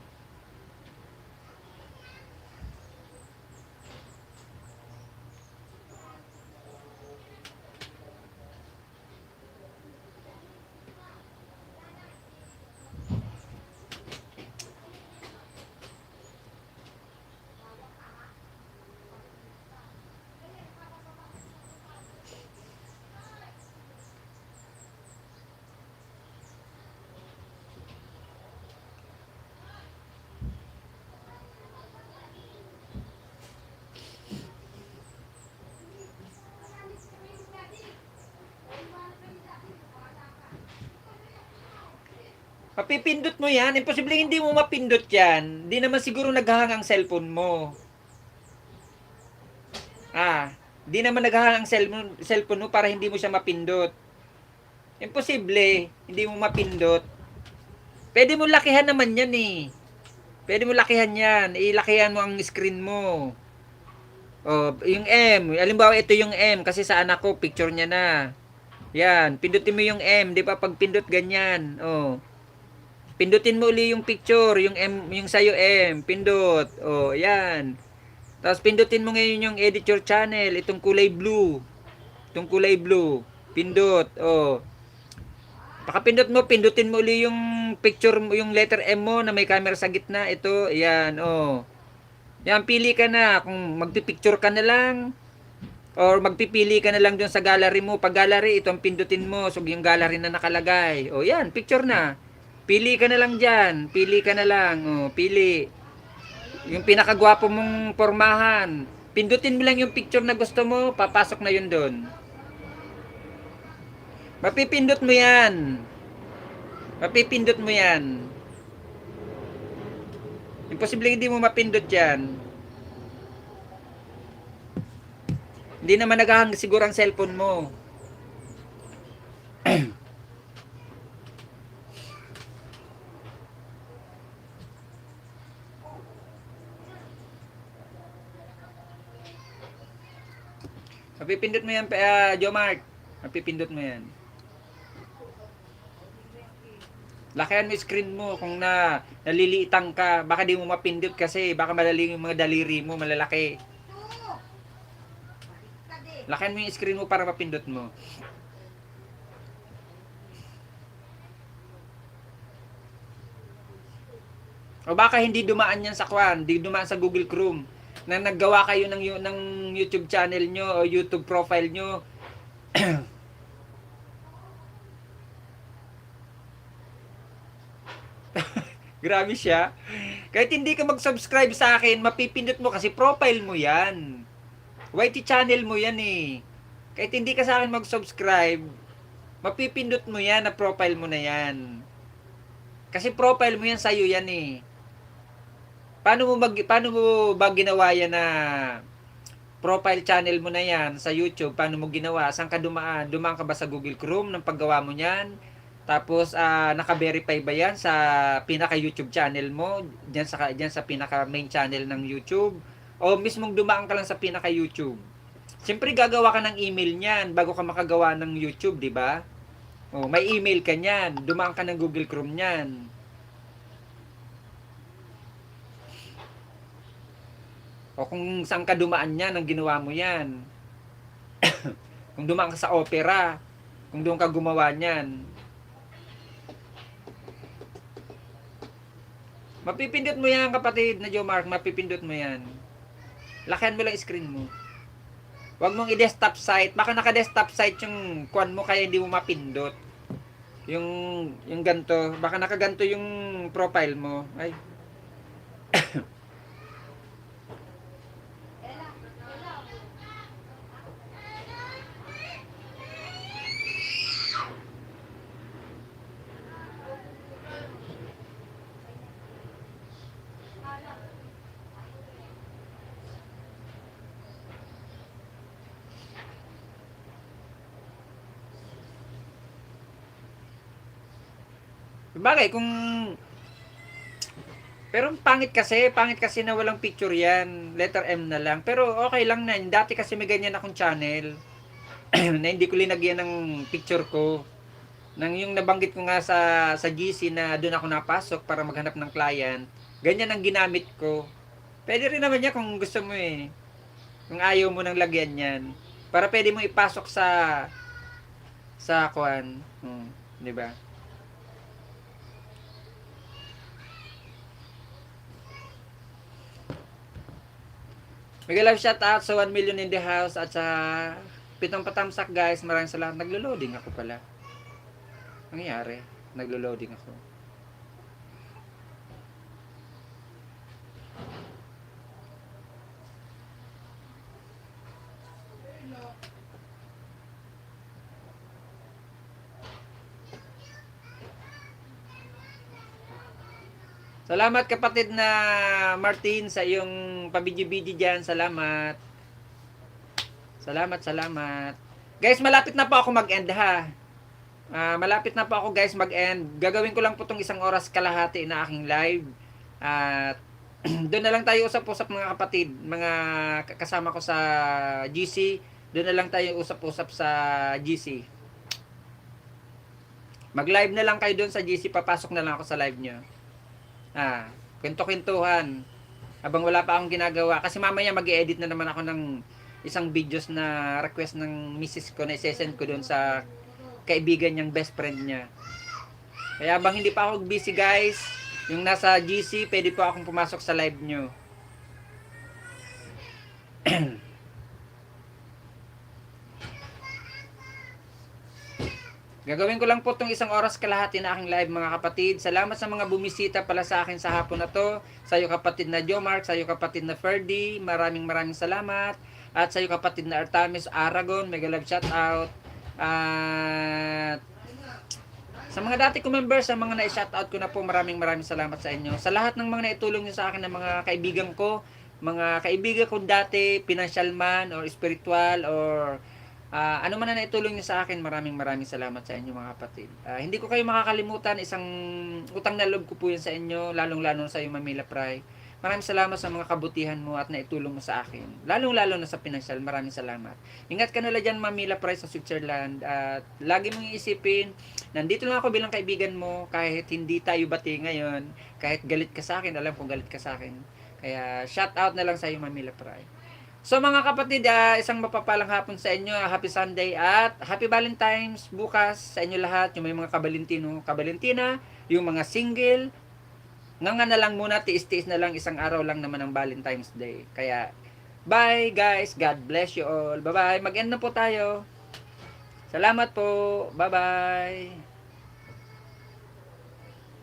Mapipindot mo yan. Imposible hindi mo mapindot yan. Hindi naman siguro naghahang ang cellphone mo. Di naman naghahang ang cellphone mo para hindi mo siya mapindot. Imposible. Hindi mo mapindot. Pwede mo lakihan naman yan eh. Pwede mo lakihan yan. Ilakihan mo ang screen mo. Oh, yung M. Halimbawa ito yung M kasi sa anak ko picture niya na. Yan, pindutin mo yung M, 'di ba? Pag pindot ganyan. Oh. Pindutin mo uli yung picture, yung M, yung sayo M, pindot. Oh, yan. Tapos pindutin mo ngayon yung edit your channel, itong kulay blue. Itong kulay blue. Pindot. Oh. Pakapindot mo, pindutin mo uli yung picture mo, yung letter M mo na may camera sa gitna. Ito, yan, oh. Yan, pili ka na kung magpipicture ka na lang or magpipili ka na lang dun sa gallery mo. Pag gallery, ito ang pindutin mo. So, yung gallery na nakalagay. O, yan, picture na. Pili ka na lang dyan. Pili ka na lang. O, pili. Yung pinakagwapo mong pormahan. Pindutin mo lang yung picture na gusto mo. Papasok na yun dun. Mapipindot mo yan. Mapipindot mo yan. Imposible hindi mo mapindot yan. Hindi naman naghahang siguro ang cellphone mo. Mapipindot mo yan, Jomart. Mapipindot mo yan. Lakihan mo yung screen mo kung naliliitang ka. Baka di mo mapindot kasi baka malaling yung mga daliri mo, malalaki. Lakihan mo yung screen mo para mapindot mo. O baka hindi dumaan yan sa Kwan, hindi dumaan sa Google Chrome. Na naggawa kayo ng YouTube channel nyo o YouTube profile nyo. Grabe siya. Kahit hindi ka mag-subscribe sa akin, mapipindot mo kasi profile mo yan. YT channel mo yan eh. Kahit hindi ka sa akin mag-subscribe, mapipindot mo yan na profile mo na yan. Kasi profile mo yan sa'yo yan eh. Paano mo ba ginawa yan na profile channel mo na yan sa YouTube? Paano mo ginawa? Saan ka dumaan? Dumaan ka ba sa Google Chrome ng paggawa mo niyan? Tapos naka-verify ba yan sa pinaka YouTube channel mo? Diyan sa pinaka main channel ng YouTube? O mismong dumaan ka lang sa pinaka YouTube? Siyempre gagawa ka ng email niyan bago ka makagawa ng YouTube, di ba? Oh, may email ka niyan. Dumaan ka ng Google Chrome niyan. O kung saan ka dumaan niyan, ang ginawa mo yan. Kung dumaan ka sa opera, kung doon ka gumawa niyan. Mapipindot mo yan, kapatid na Joe Mark. Mapipindot mo yan. Lakihan mo lang screen mo. Huwag mong i-desktop site. Baka naka-desktop site yung kuan mo kaya hindi mo mapindot. Yung ganto. Baka nakaganto yung profile mo. Ay. Bagay kung pero pangit kasi na walang picture yan. Letter M na lang. Pero okay lang na. Dati kasi may ganyan akong channel na hindi ko linagyan ng picture ko. Nang yung nabanggit ko nga sa GC na doon ako napasok para maghanap ng client. Ganyan ang ginamit ko. Pwede rin naman yan kung gusto mo eh. Kung ayaw mo nang lagyan yan. Para pwede mo ipasok sa kuan. 'Di ba? Mega love shout out sa 1 million in the house at sa pitong patamsak guys. Maraming salamat. Naglo-loading ako pala. Nangyari? Naglo-loading ako. Salamat kapatid na Martin sa iyong pabidyo-bidyo dyan. Salamat. Salamat. Guys, malapit na po ako mag-end ha. Malapit na po ako guys mag-end. Gagawin ko lang po itong 1 oras kalahati na aking live. At doon na lang tayo usap-usap mga kapatid. Mga kasama ko sa GC. Doon na lang tayo usap-usap sa GC. Mag-live na lang kayo doon sa GC. Papasok na lang ako sa live nyo. Kwento-kwentuhan habang wala pa akong ginagawa kasi mamaya mag-i-edit na naman ako ng isang videos na request ng misis ko na i-send ko doon sa kaibigan niyang best friend niya. Kaya habang hindi pa ako busy guys, yung nasa GC, pwede po akong pumasok sa live nyo. Gagawin ko lang po itong 1 oras kalahati na aking live mga kapatid. Salamat sa mga bumisita pala sa akin sa hapon na to. Sa iyo kapatid na Joe Mark, sa iyo kapatid na Ferdy, maraming salamat. At sa iyo kapatid na Artamis Aragon, mega love shout out. At sa mga dati ko members, sa mga na-shout out ko na po, maraming salamat sa inyo. Sa lahat ng mga naitulong niyo sa akin ng mga kaibigan ko, mga kaibigan ko dati, financial man or spiritual or ano man na naitulong niyo sa akin, maraming salamat sa inyo mga kapatid. Hindi ko kayo makakalimutan, isang utang na loob ko po yan sa inyo, lalong-lalo sa iyo Mamila Pray. Maraming salamat sa mga kabutihan mo at naitulong mo sa akin. Lalong-lalo na sa pinansyal, maraming salamat. Ingat ka nila dyan Mamila Pray sa Switzerland at lagi mong iisipin, nandito lang ako bilang kaibigan mo kahit hindi tayo bati ngayon, kahit galit ka sa akin, alam kong galit ka sa akin. Kaya shout out na lang sa iyo Mamila Pray. So mga kapatid, isang mapapalang hapon sa inyo, happy Sunday at happy Valentine's bukas sa inyo lahat, yung may mga kabalentina, yung mga single, nga na lang muna, tiis-tiis na lang, 1 araw lang naman ang Valentine's Day. Kaya, bye guys, God bless you all, bye bye, mag-end na po tayo. Salamat po, bye bye.